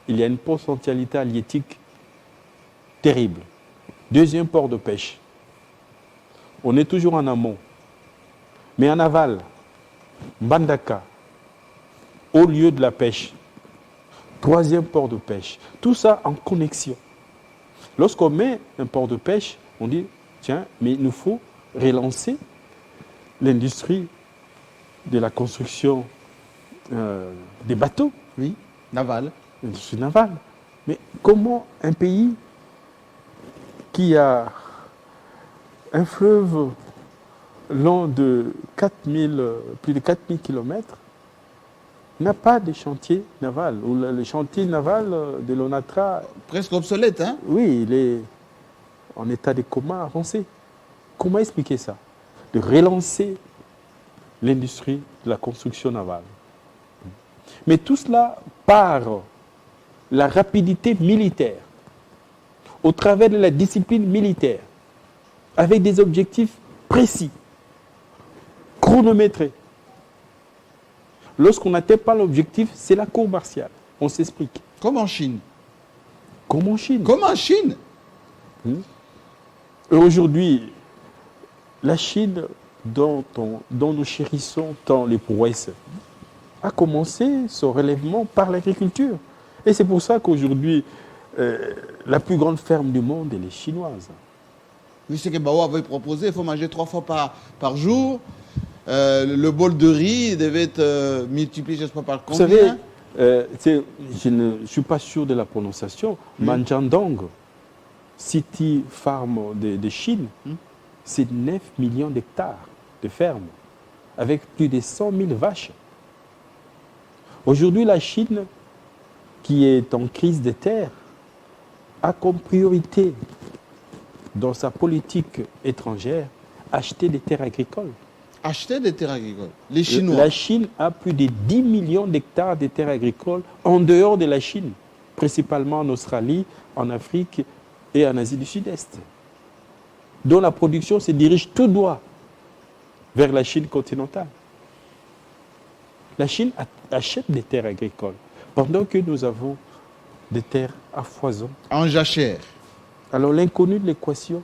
il y a une potentialité halieutique terrible. Deuxième port de pêche. on est toujours en amont. Mais en aval, Mbandaka, au lieu de la pêche, 3e port de pêche, tout ça en connexion. Lorsqu'on met un port de pêche, on dit, tiens, mais il nous faut relancer l'industrie de la construction des bateaux. Oui, naval. L'industrie navale. Mais comment un pays qui a un fleuve long de plus de 4000 km n'a pas de chantier naval, ou le chantier naval de l'ONATRA, Presque obsolète, hein? oui, il est en état de coma avancé. Comment expliquer ça? De relancer l'industrie de la construction navale. Mais tout cela par la rapidité militaire, au travers de la discipline militaire, avec des objectifs précis, chronométrés. Lorsqu'on n'atteint pas l'objectif, c'est la cour martiale. On s'explique. Comme en Chine. Comme en Chine. Comme en Chine. Et aujourd'hui, la Chine, dont nous chérissons tant les prouesses, a commencé son relèvement par l'agriculture. Et c'est pour ça qu'aujourd'hui, la plus grande ferme du monde, elle est chinoise. Oui, c'est que Bao avait proposé, il faut manger 3 fois par jour. Le bol de riz devait être multiplié, je ne sais pas par Vous combien. savez, je ne suis pas sûr de la prononciation, Manjandong, City Farm de Chine, c'est 9 millions d'hectares de fermes, avec plus de 100 000 vaches. Aujourd'hui, la Chine, qui est en crise de terre, a comme priorité dans sa politique étrangère acheter des terres agricoles. Acheter des terres agricoles. Les Chinois. La Chine a plus de 10 millions d'hectares de terres agricoles en dehors de la Chine, principalement en Australie, en Afrique et en Asie du Sud-Est, dont la production se dirige tout droit vers la Chine continentale. La Chine achète des terres agricoles, pendant que nous avons des terres à foison. En jachère. Alors l'inconnu de l'équation,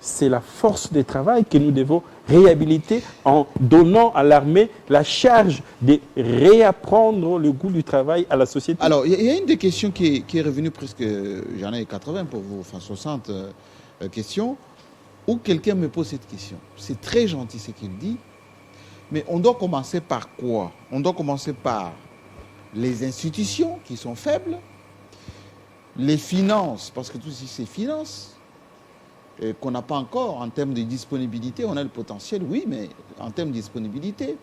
c'est la force de travail que nous devons réhabiliter en donnant à l'armée la charge de réapprendre le goût du travail à la société. Alors, il y a une des questions qui est revenue presque, j'en ai 80 pour vous, enfin 60 questions, où quelqu'un me pose cette question. C'est très gentil ce qu'il dit, mais on doit commencer par quoi? On doit commencer par les institutions qui sont faibles, les finances, parce que tout ceci c'est finances, qu'on n'a pas encore en termes de disponibilité. On a le potentiel, oui, mais en termes de disponibilité.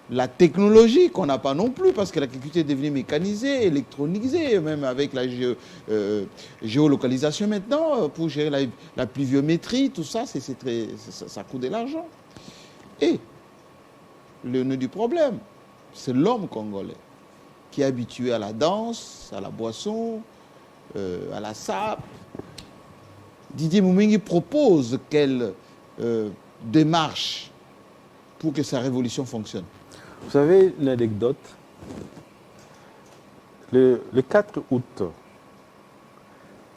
La technologie qu'on n'a pas non plus, parce que l'agriculture est devenue mécanisée, électronisée, même avec la géolocalisation maintenant, pour gérer la pluviométrie, tout ça, ça coûte de l'argent. Et le nœud du problème, c'est l'homme congolais, qui est habitué à la danse, à la boisson, à la sape. Didier Moumengi propose quelle démarche pour que sa révolution fonctionne? Vous savez, une anecdote. Le 4 août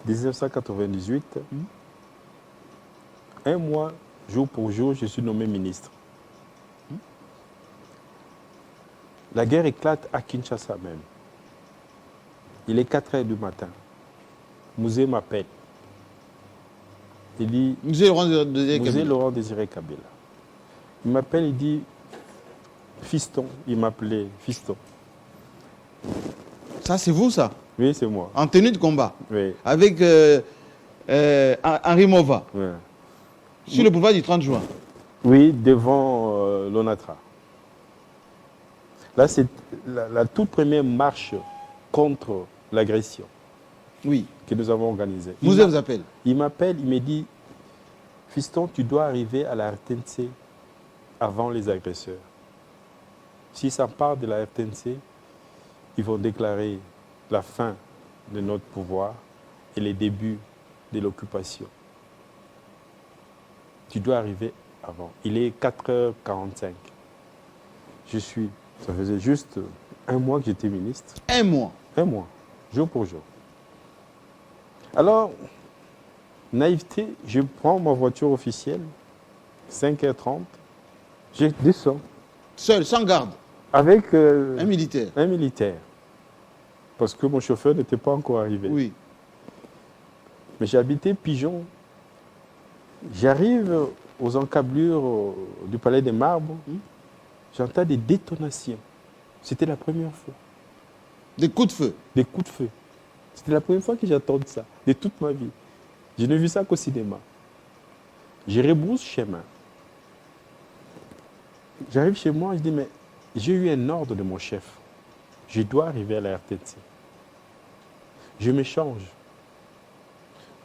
1998, un mois, jour pour jour, je suis nommé ministre. La guerre éclate à Kinshasa même. Il est 4 heures du matin. Mouzé m'appelle. Il dit... Mouzé Laurent Désiré Kabila. Il m'appelle, il dit... Fiston, il m'appelait Fiston. Ça, c'est vous, ça? Oui, c'est moi. En tenue de combat? Oui. Avec Henri Mova? Oui. Sur le boulevard du 30 juin? Oui, devant l'ONATRA. Là, c'est la toute première marche contre l'agression, oui, que nous avons organisée. Mouzé vous appelle? Il m'appelle, il me dit, Fiston, tu dois arriver à la RTNC avant les agresseurs. Si ça part de la RTNC, ils vont déclarer la fin de notre pouvoir et les débuts de l'occupation. Tu dois arriver avant. Il est 4h45. Ça faisait juste un mois que j'étais ministre. Un mois? Un mois, jour pour jour. Alors, Naïveté, je prends ma voiture officielle, 5h30, je descends. Seul, sans garde. Avec Un militaire. un militaire. Parce que mon chauffeur n'était pas encore arrivé. Oui. Mais j'habitais Pigeon. J'arrive aux encablures du Palais des Marbres. J'entends des détonations. C'était la première fois. Des coups de feu. Des coups de feu. C'était la première fois que j'entends ça, de toute ma vie. Je n'ai vu ça qu'au cinéma. Je rebrousse chemin. J'arrive chez moi, je dis, mais j'ai eu un ordre de mon chef. Je dois arriver à la RTC. Je m'échange.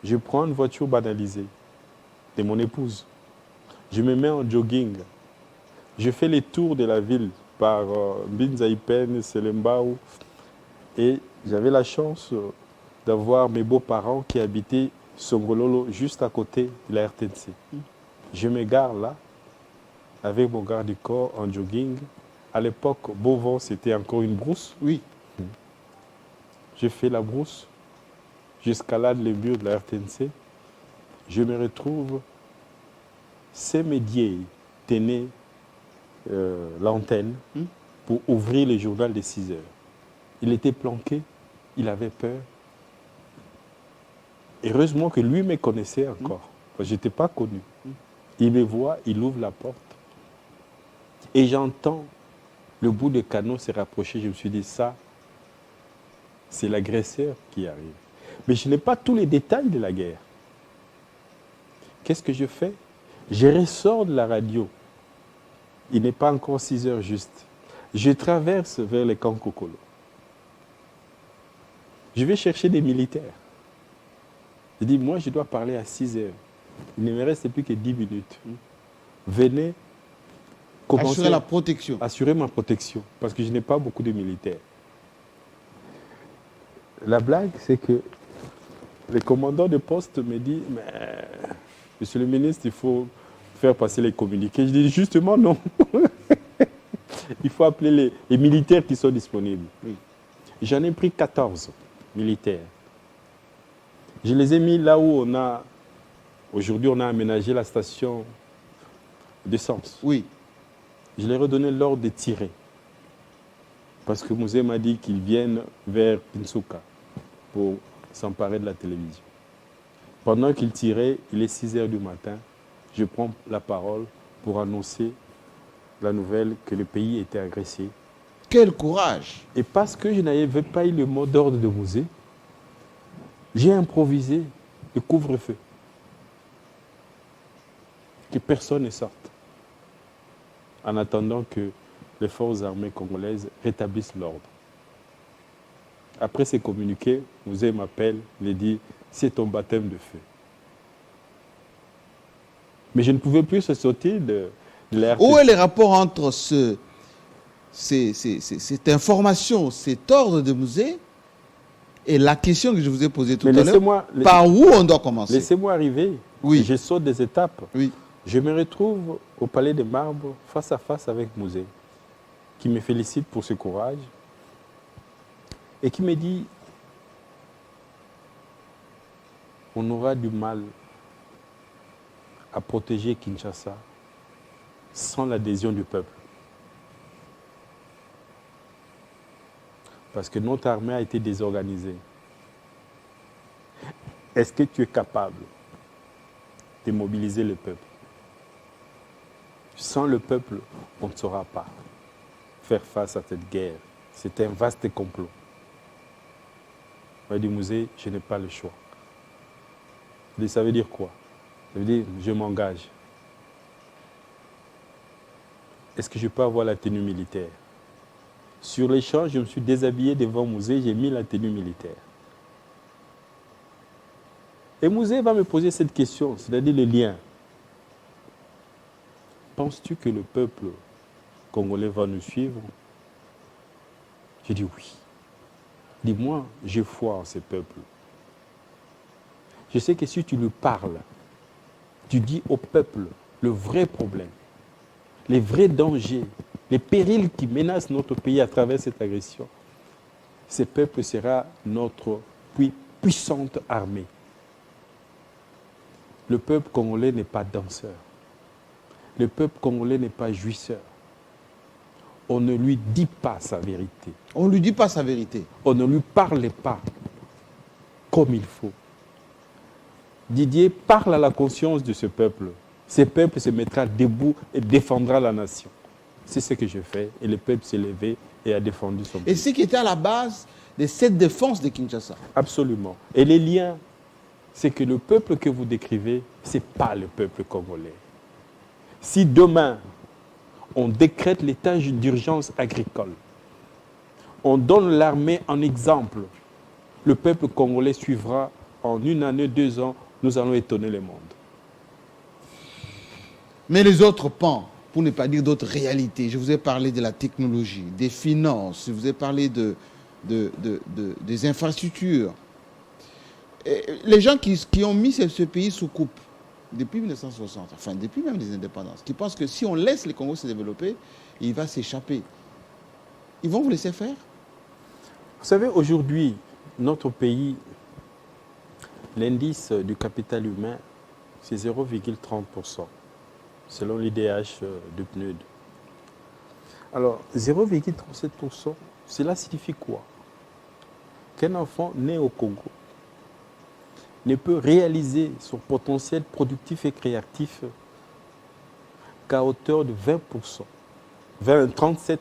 Je prends une voiture banalisée de mon épouse. Je me mets en jogging. Je fais les tours de la ville par Binzaipen, Selembao. Et j'avais la chance d'avoir mes beaux-parents qui habitaient Songololo, juste à côté de la RTC. Je me gare là, avec mon garde du corps en jogging. À l'époque, Beauvau, c'était encore une brousse. Oui. Je fais la brousse, j'escalade les murs de la RTNC, je me retrouve, Sémédier tenait l'antenne pour ouvrir le journal des 6 heures. Il était planqué, il avait peur. Heureusement que lui me connaissait encore, parce que je n'étais pas connu. Il me voit, il ouvre la porte, et j'entends le bout de canon se rapprocher. Je me suis dit, ça, c'est l'agresseur qui arrive. Mais je n'ai pas tous les détails de la guerre. Qu'est-ce que je fais? Je ressors de la radio. Il n'est pas encore 6 heures juste. Je traverse vers les camps Kokolo. Je vais chercher des militaires. Je dis, moi, je dois parler à 6 heures. Il ne me reste plus que 10 minutes. Venez commencer Assurer la protection. assurer ma protection, parce que je n'ai pas beaucoup de militaires. La blague, c'est que le commandant de poste me dit, mais monsieur le ministre, il faut faire passer les communiqués. Je dis justement non. Il faut appeler les militaires qui sont disponibles. Oui. J'en ai pris 14 militaires. Je les ai mis là où aujourd'hui on a aménagé la station d'essence. Oui. Je leur ai donné l'ordre de tirer. Parce que Mouzé m'a dit qu'ils viennent vers Pinsuka pour s'emparer de la télévision. Pendant qu'ils tiraient, il est 6 heures du matin, je prends la parole pour annoncer la nouvelle que le pays était agressé. Quel courage! Et parce que je n'avais pas eu le mot d'ordre de Mouzé, j'ai improvisé le couvre-feu. Que personne ne sorte. En attendant que les forces armées congolaises rétablissent l'ordre. Après ces communiqués, Mouzé m'appelle, il dit, c'est ton baptême de feu. Mais je ne pouvais plus se sauter de l'air. Où est le rapport entre cette information, cet ordre de musée et la question que je vous ai posée tout à l'heure? Par où on doit commencer? Laissez-moi arriver. Oui. Je saute des étapes. Oui. Je me retrouve au Palais des Marbres, face à face avec Mouzé, qui me félicite pour ce courage et qui me dit, on aura du mal à protéger Kinshasa sans l'adhésion du peuple. Parce que notre armée a été désorganisée. Est-ce que tu es capable de mobiliser le peuple? Sans le peuple, on ne saura pas faire face à cette guerre. C'est un vaste complot. Il dit, Mouzé, je n'ai pas le choix. Il dit, ça veut dire quoi? Ça veut dire, je m'engage. Est-ce que je peux avoir la tenue militaire? Sur l'échange, je me suis déshabillé devant Mouzé, j'ai mis la tenue militaire. Et Mouzé va me poser cette question, c'est-à-dire le lien. Penses-tu que le peuple congolais va nous suivre? J'ai dit oui. Dis-moi, j'ai foi en ce peuple. Je sais que si tu lui parles, tu dis au peuple le vrai problème, les vrais dangers, les périls qui menacent notre pays à travers cette agression, ce peuple sera notre puissante armée. Le peuple congolais n'est pas danseur. Le peuple congolais n'est pas jouisseur. On ne lui dit pas sa vérité. On ne lui dit pas sa vérité. On ne lui parle pas comme il faut. Didier parle à la conscience de ce peuple. Ce peuple se mettra debout et défendra la nation. C'est ce que je fais. Et le peuple s'est levé et a défendu son pays. Et ce qui était à la base de cette défense de Kinshasa. Absolument. Et les liens, c'est que le peuple que vous décrivez, ce n'est pas le peuple congolais. Si demain, on décrète l'état d'urgence agricole, on donne l'armée en exemple, le peuple congolais suivra en 1 année, 2 ans, nous allons étonner le monde. Mais les autres pans, pour ne pas dire d'autres réalités, je vous ai parlé de la technologie, des finances, je vous ai parlé des infrastructures. Et les gens qui ont mis ce pays sous coupe depuis 1960, enfin depuis même les indépendances, qui pensent que si on laisse le Congo se développer, il va s'échapper. Ils vont vous laisser faire? Vous savez, aujourd'hui, notre pays, l'indice du capital humain, c'est 0,30%, selon l'IDH du PNUD. Alors, 0,37%, cela signifie quoi? Qu'un enfant né au Congo ne peut réaliser son potentiel productif et créatif qu'à hauteur de 20%, 37%.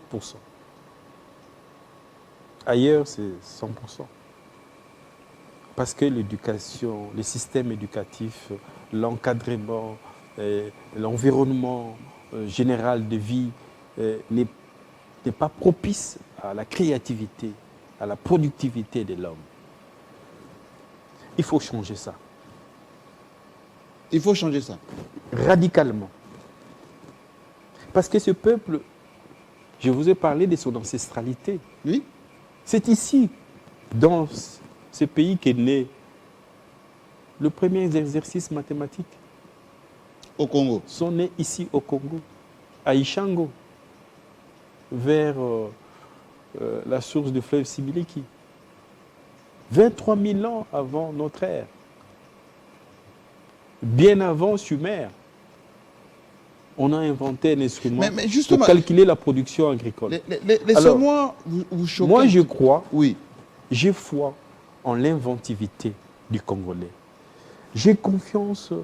Ailleurs, c'est 100%. Parce que l'éducation, le système éducatif, l'encadrement, l'environnement général de vie n'est pas propice à la créativité, à la productivité de l'homme. Il faut changer ça. Il faut changer ça. Radicalement. Parce que ce peuple, je vous ai parlé de son ancestralité. Oui. C'est ici, dans ce pays qu'est né le premier exercice mathématique. Au Congo. Sont nés ici au Congo, à Ishango, vers la source du fleuve Sibiliki. 23 000 ans avant notre ère. Bien avant Sumer, on a inventé un instrument pour calculer la production agricole. Laissez-moi vous choquer. Moi, je crois, oui. J'ai foi en l'inventivité du Congolais. J'ai confiance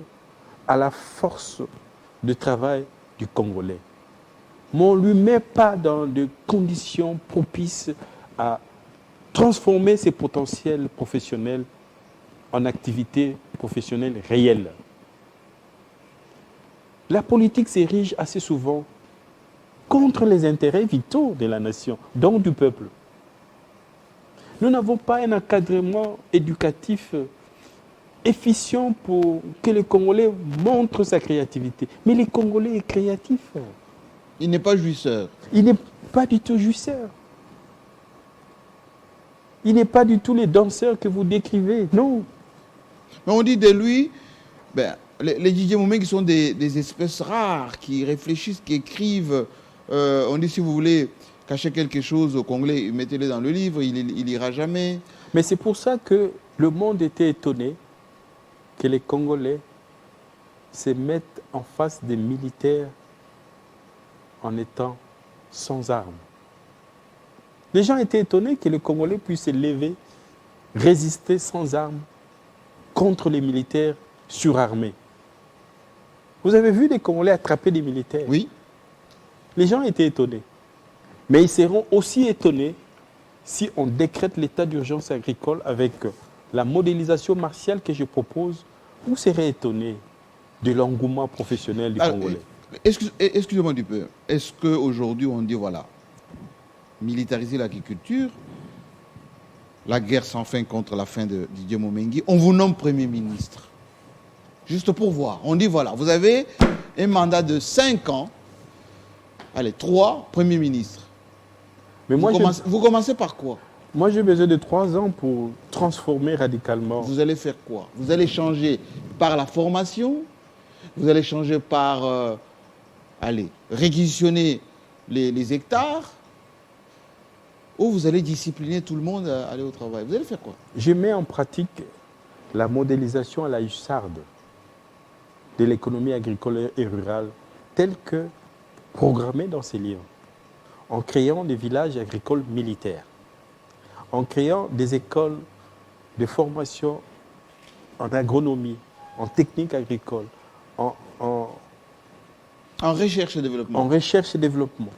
à la force de travail du Congolais. Mais on ne lui met pas dans des conditions propices à transformer ses potentiels professionnels en activités professionnelles réelles. La politique s'érige assez souvent contre les intérêts vitaux de la nation, donc du peuple. Nous n'avons pas un encadrement éducatif efficient pour que le Congolais montre sa créativité. Mais le Congolais est créatif. Il n'est pas jouisseur. Il n'est pas du tout jouisseur. Il n'est pas du tout les danseurs que vous décrivez, non. Mais on dit de lui, les Didier Moumé qui sont des espèces rares, qui réfléchissent, qui écrivent. On dit si vous voulez cacher quelque chose au Congolais, mettez-le dans le livre, il lira jamais. Mais c'est pour ça que le monde était étonné que les Congolais se mettent en face des militaires en étant sans armes. Les gens étaient étonnés que les Congolais puissent se lever, résister sans armes contre les militaires surarmés. Vous avez vu des Congolais attraper des militaires? Oui. Les gens étaient étonnés. Mais ils seront aussi étonnés si on décrète l'état d'urgence agricole avec la modélisation martiale que je propose. Vous serez étonnés de l'engouement professionnel du Congolais. Excusez-moi du peu. Est-ce qu'aujourd'hui on dit voilà, militariser l'agriculture, la guerre sans fin contre la fin de Didier Momengi, on vous nomme Premier ministre. Juste pour voir. On dit voilà, vous avez un mandat de 5 ans, allez, 3 premiers ministres. Mais vous commencez par quoi? Moi, j'ai besoin de 3 ans pour transformer radicalement. Vous allez faire quoi? Vous allez changer par la formation? Vous allez changer par, réquisitionner les hectares? Ou vous allez discipliner tout le monde à aller au travail? Vous allez faire quoi? Je mets en pratique la modélisation à la hussarde. de l'économie agricole et rurale telle que programmée dans ces livres, en créant des villages agricoles militaires, en créant des écoles de formation en agronomie, en technique agricole, en recherche et développement. En recherche et développement,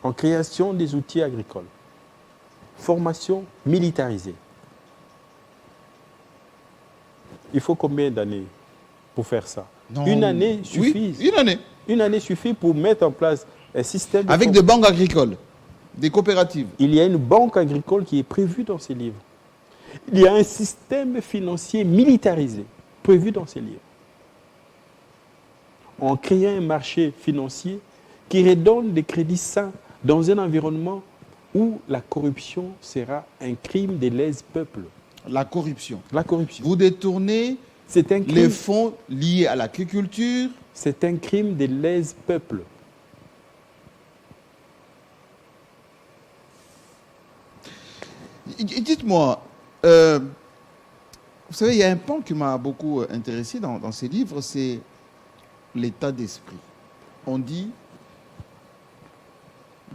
en création des outils agricoles, formation militarisée. Il faut combien d'années pour faire ça? Non. Une année suffit. Oui, une année. Une année suffit pour mettre en place un système. Avec des banques agricoles, des coopératives. Il y a une banque agricole qui est prévue dans ces livres. Il y a un système financier militarisé prévu dans ces livres. En créant un marché financier qui redonne des crédits sains dans un environnement où la corruption sera un crime des lèse-peuples. La corruption. La corruption. Vous détournez C'est un crime. les fonds liés à l'agriculture. C'est un crime des lèse-peuples. Dites-moi, vous savez, il y a un point qui m'a beaucoup intéressé dans ces livres, c'est l'état d'esprit. On dit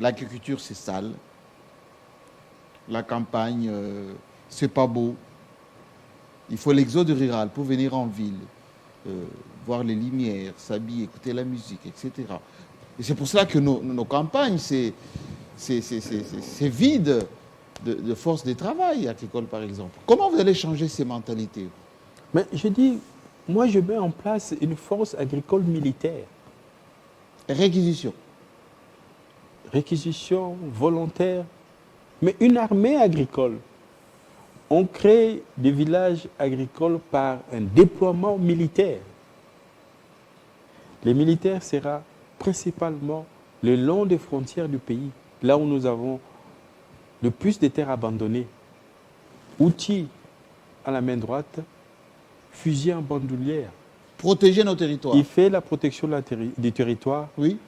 l'agriculture c'est sale, la campagne c'est pas beau, il faut l'exode rural pour venir en ville, voir les lumières, s'habiller, écouter la musique, etc. Et c'est pour cela que nos campagnes, c'est vide de force de travail agricole, par exemple. Comment vous allez changer ces mentalités? Mais je dis, moi je mets en place une force agricole militaire. Réquisition. Réquisition volontaire, mais une armée agricole. On crée des villages agricoles par un déploiement militaire. Les militaires seront principalement le long des frontières du pays, là où nous avons le plus de terres abandonnées. Outils à la main droite, fusils en bandoulière. Protéger nos territoires. Il fait la protection du territoire, oui,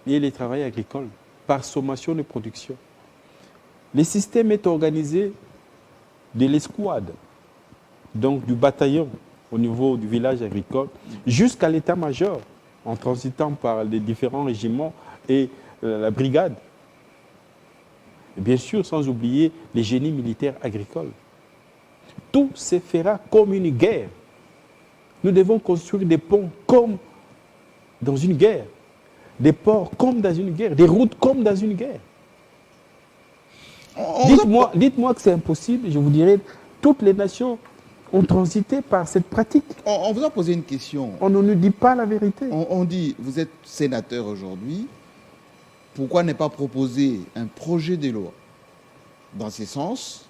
et les travaux agricoles par sommation de production. Le système est organisé de l'escouade, donc du bataillon au niveau du village agricole, jusqu'à l'état-major, en transitant par les différents régiments et la brigade. Et bien sûr, sans oublier les génies militaires agricoles. Tout se fera comme une guerre. Nous devons construire des ponts comme dans une guerre, des ports comme dans une guerre, des routes comme dans une guerre. Dites-moi que c'est impossible, je vous dirai, toutes les nations ont transité par cette pratique. On vous a posé une question. On ne nous dit pas la vérité. On dit, vous êtes sénateur aujourd'hui, pourquoi ne pas proposer un projet de loi dans ce sens,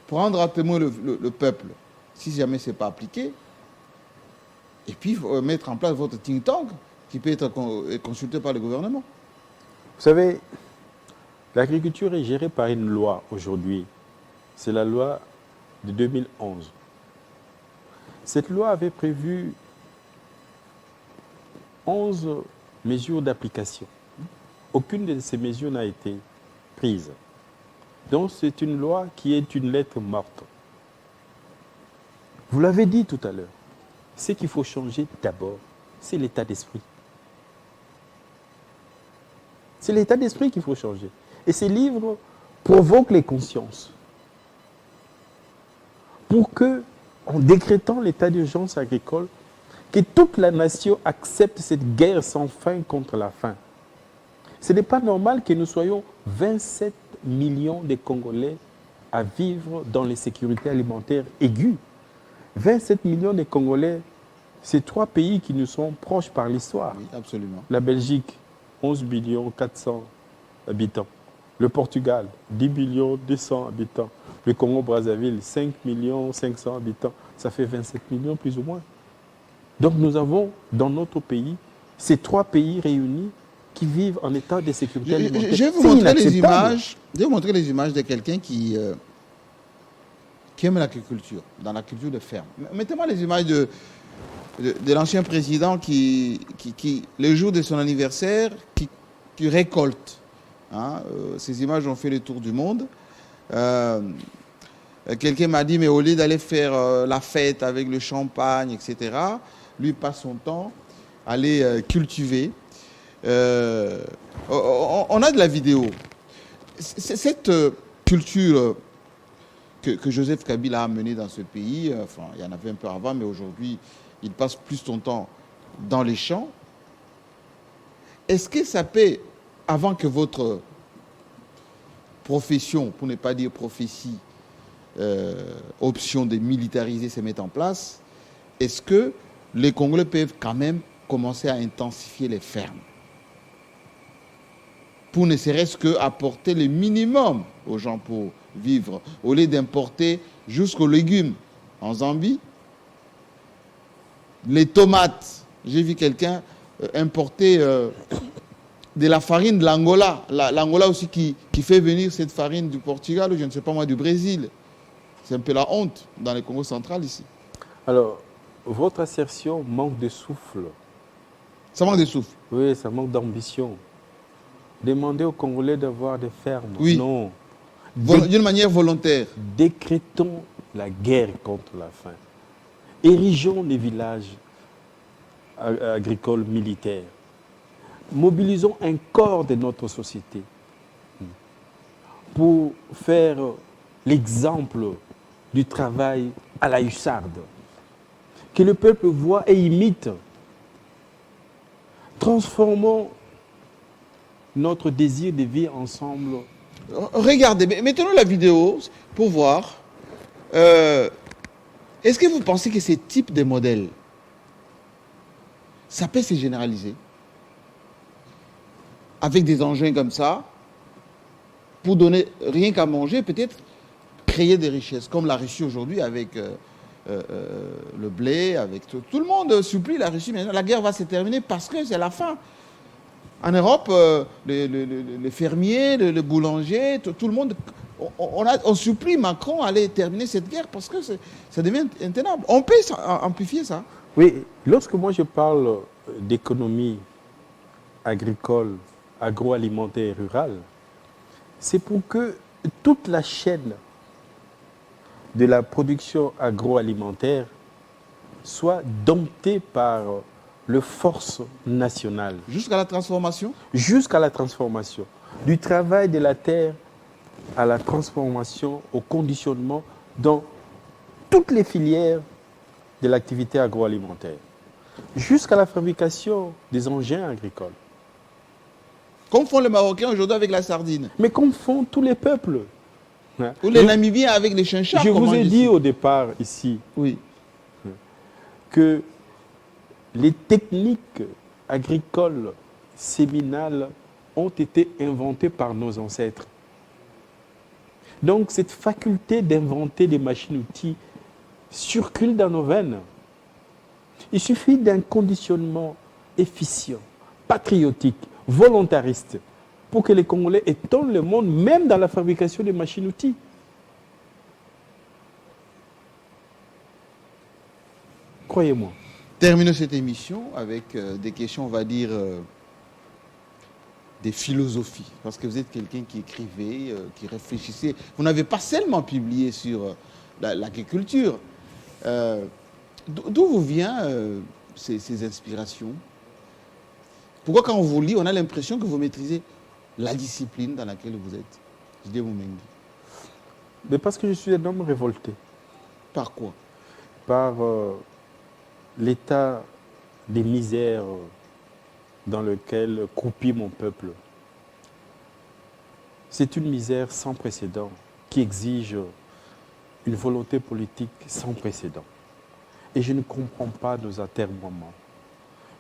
prendre à témoin le peuple, si jamais ce n'est pas appliqué, et puis mettre en place votre think tank qui peut être consulté par le gouvernement? Vous savez, l'agriculture est gérée par une loi aujourd'hui. C'est la loi de 2011. Cette loi avait prévu 11 mesures d'application. Aucune de ces mesures n'a été prise. Donc c'est une loi qui est une lettre morte. Vous l'avez dit tout à l'heure, ce qu'il faut changer d'abord, c'est l'état d'esprit. C'est l'état d'esprit qu'il faut changer. Et ces livres provoquent les consciences. Pour que, en décrétant l'état d'urgence agricole, que toute la nation accepte cette guerre sans fin contre la faim. Ce n'est pas normal que nous soyons 27 millions de Congolais à vivre dans l'insécurité alimentaire aiguë. 27 millions de Congolais, c'est 3 pays qui nous sont proches par l'histoire. Oui, absolument. La Belgique, 11 millions 400 habitants. Le Portugal, 10 millions 200 habitants. Le Congo-Brazzaville, 5 millions 500 habitants. Ça fait 27 millions plus ou moins. Donc nous avons dans notre pays ces 3 pays réunis qui vivent en état de sécurité alimentaire. Je vais vous montrer les images. Je vais vous montrer les images de quelqu'un qui aime l'agriculture, dans la culture de ferme. Mettez-moi les images de l'ancien président qui, le jour de son anniversaire, qui récolte. Hein, ces images ont fait le tour du monde. Quelqu'un m'a dit, mais au lieu d'aller faire la fête avec le champagne, etc., lui passe son temps à les cultiver. On a de la vidéo. Cette culture que Joseph Kabila a menée dans ce pays, enfin, il y en avait un peu avant, mais aujourd'hui, il passe plus son temps dans les champs. Est-ce que ça peut, avant que votre profession, pour ne pas dire prophétie, option de militariser se mette en place, est-ce que les Congolais peuvent quand même commencer à intensifier les fermes pour ne serait-ce qu'apporter le minimum aux gens pour vivre, au lieu d'importer jusqu'aux légumes en Zambie, les tomates. J'ai vu quelqu'un importer de la farine de l'Angola. L'Angola aussi qui fait venir cette farine du Portugal ou je ne sais pas moi du Brésil. C'est un peu la honte dans le Congo central ici. Alors, votre assertion manque de souffle. Ça manque de souffle. Oui, ça manque d'ambition. Demandez aux Congolais d'avoir des fermes. Oui. Non. D'une manière volontaire. Décrétons la guerre contre la faim. Érigeons les villages agricoles militaires. Mobilisons un corps de notre société pour faire l'exemple du travail à la hussarde. Que le peuple voit et imite. Transformons notre désir de vivre ensemble. Regardez, mettons la vidéo pour voir. Est-ce que vous pensez que ce type de modèle, ça peut se généraliser avec des engins comme ça, pour donner rien qu'à manger, peut-être créer des richesses, comme la Russie aujourd'hui avec le blé, avec tout le monde supplie la Russie. Maintenant, la guerre va se terminer parce que c'est la fin. En Europe, les fermiers, le boulanger, tout le monde, on supplie Macron à aller terminer cette guerre parce que ça devient intenable. On peut amplifier ça. Oui, lorsque moi je parle d'économie agricole, agroalimentaire et rurale, c'est pour que toute la chaîne de la production agroalimentaire soit domptée par le force nationale. Jusqu'à la transformation? Jusqu'à la transformation. Du travail de la terre à la transformation, au conditionnement dans toutes les filières de l'activité agroalimentaire. Jusqu'à la fabrication des engins agricoles. Comme font les Marocains aujourd'hui avec la sardine. Mais comme font tous les peuples. Ou les Namibiens avec les chinchas. Je vous ai dit au départ ici oui, que les techniques agricoles séminales ont été inventées par nos ancêtres. Donc cette faculté d'inventer des machines-outils circule dans nos veines. Il suffit d'un conditionnement efficient, patriotique, volontariste, pour que les Congolais étonnent le monde, même dans la fabrication des machines-outils. Croyez-moi. Terminons cette émission avec des questions, on va dire, des philosophies. Parce que vous êtes quelqu'un qui écrivait, qui réfléchissait. Vous n'avez pas seulement publié sur l'agriculture. D'où vous viennent ces inspirations? Pourquoi quand on vous lit, on a l'impression que vous maîtrisez la discipline dans laquelle vous êtes? J.D. Moumengi. Mais parce que je suis un homme révolté. Par quoi? Par l'état des misères dans lequel croupit mon peuple. C'est une misère sans précédent qui exige une volonté politique sans précédent. Et je ne comprends pas nos atermoiements.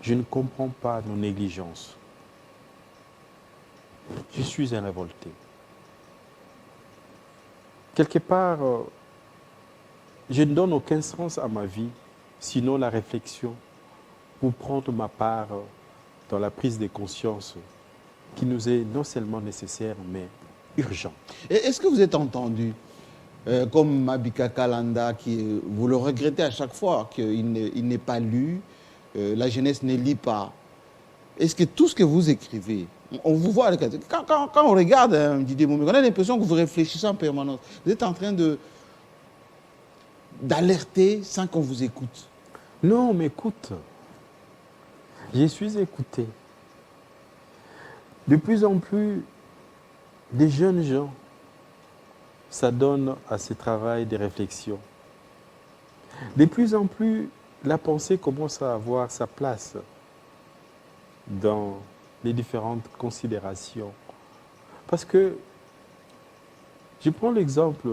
Je ne comprends pas nos négligences. Je suis un révolté. Quelque part, je ne donne aucun sens à ma vie, sinon la réflexion pour prendre ma part dans la prise de conscience qui nous est non seulement nécessaire, mais urgente. Est-ce que vous êtes entendu comme Mabika Kalanda, vous le regrettez à chaque fois qu'il n'est pas lu, la jeunesse ne lit pas. Est-ce que tout ce que vous écrivez, on vous voit, quand on regarde Didier Moumengi, on a l'impression que vous réfléchissez en permanence. Vous êtes en train d'alerter sans qu'on vous écoute. Non, mais écoute, je suis écouté. De plus en plus, des jeunes gens s'adonnent à ce travail de réflexion. De plus en plus, la pensée commence à avoir sa place dans les différentes considérations. Parce que je prends l'exemple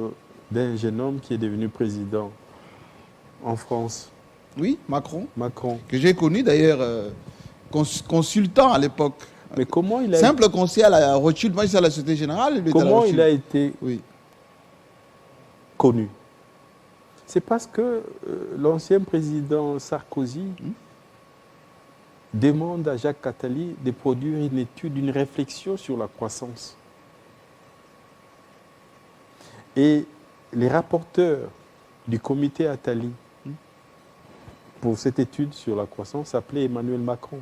d'un jeune homme qui est devenu président en France, Oui, Macron, Macron. que j'ai connu d'ailleurs consultant à l'époque. Mais comment il a, Simple conseiller à la Rothschild, moi j'étais à la Société Générale. Lui était à la comment il a Rothschild. été Oui. connu? C'est parce que l'ancien président Sarkozy demande à Jacques Attali de produire une étude, une réflexion sur la croissance. Et les rapporteurs du comité Attali pour cette étude sur la croissance s'appelaient Emmanuel Macron.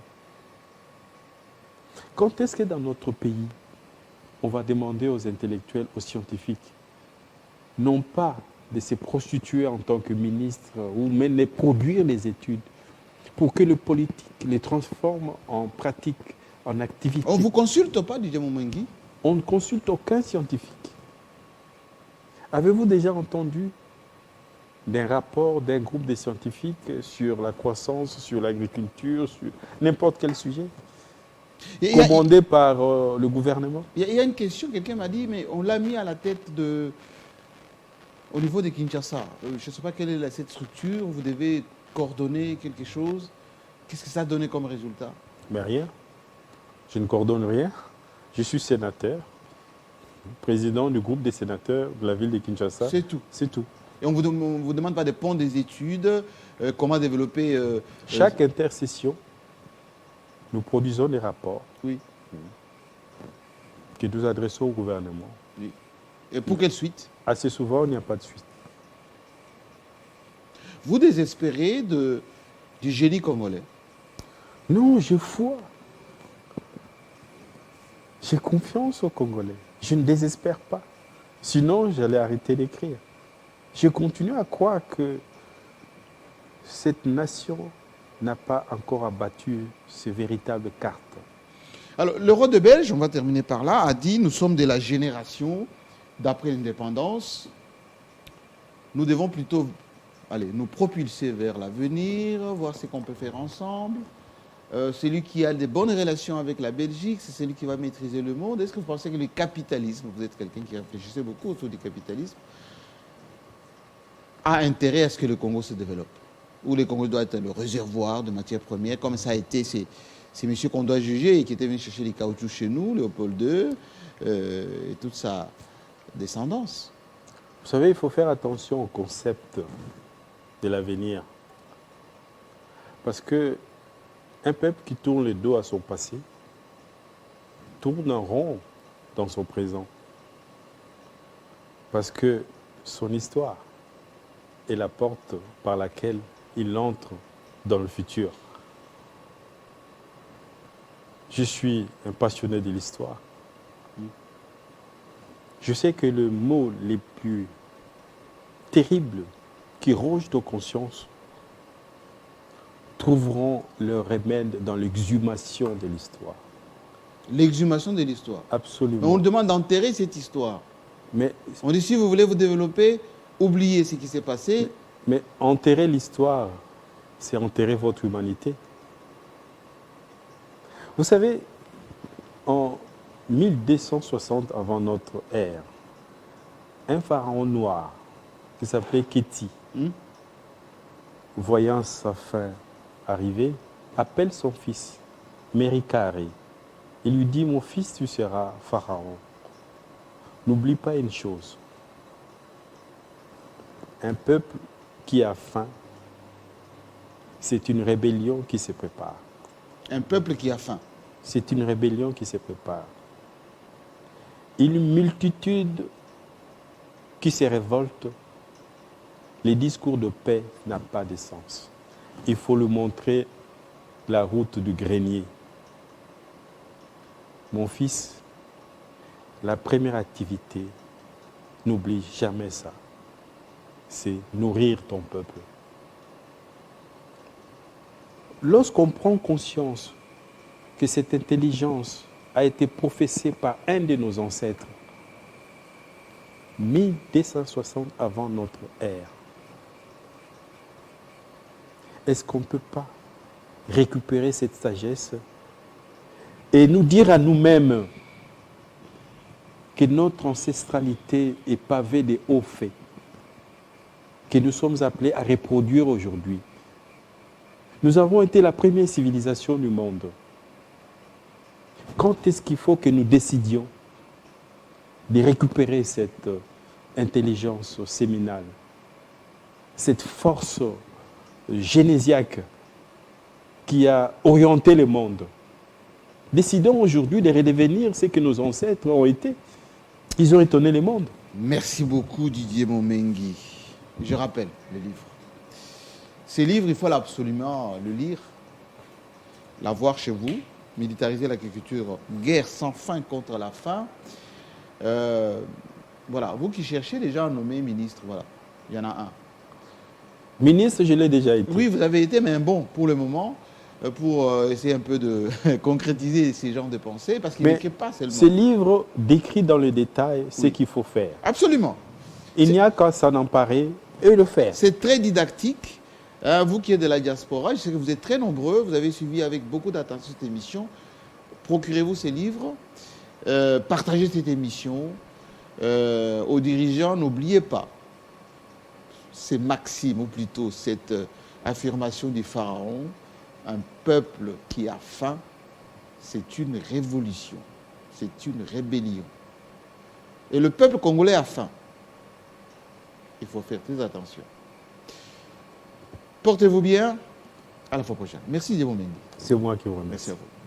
Quand est-ce que dans notre pays, on va demander aux intellectuels, aux scientifiques, non pas de se prostituer en tant que ministre, ou même de produire les études, pour que le politique les transforme en pratique, en activité. On ne vous consulte pas, Didier Moumengi? On ne consulte aucun scientifique. Avez-vous déjà entendu d'un rapport d'un groupe de scientifiques sur la croissance, sur l'agriculture, sur n'importe quel sujet, commandé par le gouvernement? Il y a une question, quelqu'un m'a dit, mais on l'a mis à la tête de... Au niveau de Kinshasa, je ne sais pas quelle est cette structure, vous devez coordonner quelque chose. Qu'est-ce que ça a donné comme résultat? Mais rien. Je ne coordonne rien. Je suis sénateur, président du groupe des sénateurs de la ville de Kinshasa. C'est tout. C'est tout. Et on ne vous demande pas de prendre des études, comment développer... Chaque intercession, nous produisons des rapports oui. que nous adressons au gouvernement. Oui. Et pour quelle suite? Assez souvent, il n'y a pas de suite. Vous désespérez du génie congolais? Non, j'ai foi. J'ai confiance aux Congolais. Je ne désespère pas. Sinon, j'allais arrêter d'écrire. Je continue à croire que cette nation n'a pas encore abattu ses véritables cartes. Alors, le roi de Belge, on va terminer par là, a dit « Nous sommes de la génération d'après l'indépendance. Nous devons plutôt nous propulser vers l'avenir, voir ce qu'on peut faire ensemble. Celui qui a des bonnes relations avec la Belgique, c'est celui qui va maîtriser le monde. Est-ce que vous pensez que le capitalisme, vous êtes quelqu'un qui réfléchissait beaucoup autour du capitalisme, a intérêt à ce que le Congo se développe? Ou le Congo doit être le réservoir de matières premières, comme ça a été ces messieurs qu'on doit juger et qui étaient venus chercher les caoutchoucs chez nous, Léopold II, et toute sa descendance. Vous savez, il faut faire attention au concept de l'avenir. Parce que un peuple qui tourne le dos à son passé tourne en rond dans son présent. Parce que son histoire est la porte par laquelle il entre dans le futur. Je suis un passionné de l'histoire. Je sais que les mots les plus terribles qui rongent nos consciences trouveront leur remède dans l'exhumation de l'histoire. L'exhumation de l'histoire. Absolument. Mais on demande d'enterrer cette histoire. Mais on dit si vous voulez vous développer, oubliez ce qui s'est passé. Mais enterrer l'histoire, c'est enterrer votre humanité. Vous savez, en 1260 avant notre ère, un pharaon noir qui s'appelait Kéti, voyant sa fin arriver, appelle son fils, Merikare. Il lui dit, mon fils, tu seras pharaon. N'oublie pas une chose. Un peuple qui a faim, c'est une rébellion qui se prépare. Un peuple qui a faim. C'est une rébellion qui se prépare. Une multitude qui se révolte. Les discours de paix n'ont pas de sens. Il faut lui montrer la route du grenier. Mon fils, la première activité, n'oublie jamais ça. C'est nourrir ton peuple. lorsqu'on prend conscience que cette intelligence a été professée par un de nos ancêtres, 1260 avant notre ère, est-ce qu'on ne peut pas récupérer cette sagesse et nous dire à nous-mêmes que notre ancestralité est pavée de hauts faits, que nous sommes appelés à reproduire aujourd'hui? Nous avons été la première civilisation du monde. Quand est-ce qu'il faut que nous décidions de récupérer cette intelligence séminale, cette force génésiaque qui a orienté le monde? Décidons aujourd'hui de redevenir ce que nos ancêtres ont été. Ils ont étonné le monde. Merci beaucoup Didier Momengi. Je rappelle le livre. Ces livres, il faut absolument le lire, l'avoir chez vous. Militariser l'agriculture, guerre sans fin contre la faim. Voilà, vous qui cherchez déjà à nommer ministre, voilà, il y en a un. Ministre, je l'ai déjà été. Oui, vous avez été, mais bon, pour le moment, pour essayer un peu de concrétiser ces genres de pensées, parce qu'il n'écrit pas seulement. Ce livre décrit dans le détail ce qu'il faut faire. Absolument. Il n'y a qu'à s'en emparer et le faire. C'est très didactique. Vous qui êtes de la diaspora, je sais que vous êtes très nombreux, vous avez suivi avec beaucoup d'attention cette émission. Procurez-vous ces livres, partagez cette émission. Aux dirigeants, n'oubliez pas ces maximes, ou plutôt cette affirmation du pharaon: un peuple qui a faim, c'est une révolution, c'est une rébellion. Et le peuple congolais a faim. Il faut faire très attention. Portez-vous bien. À la fois prochaine. Merci, Diego Mendy. C'est moi qui vous remercie. Merci à vous.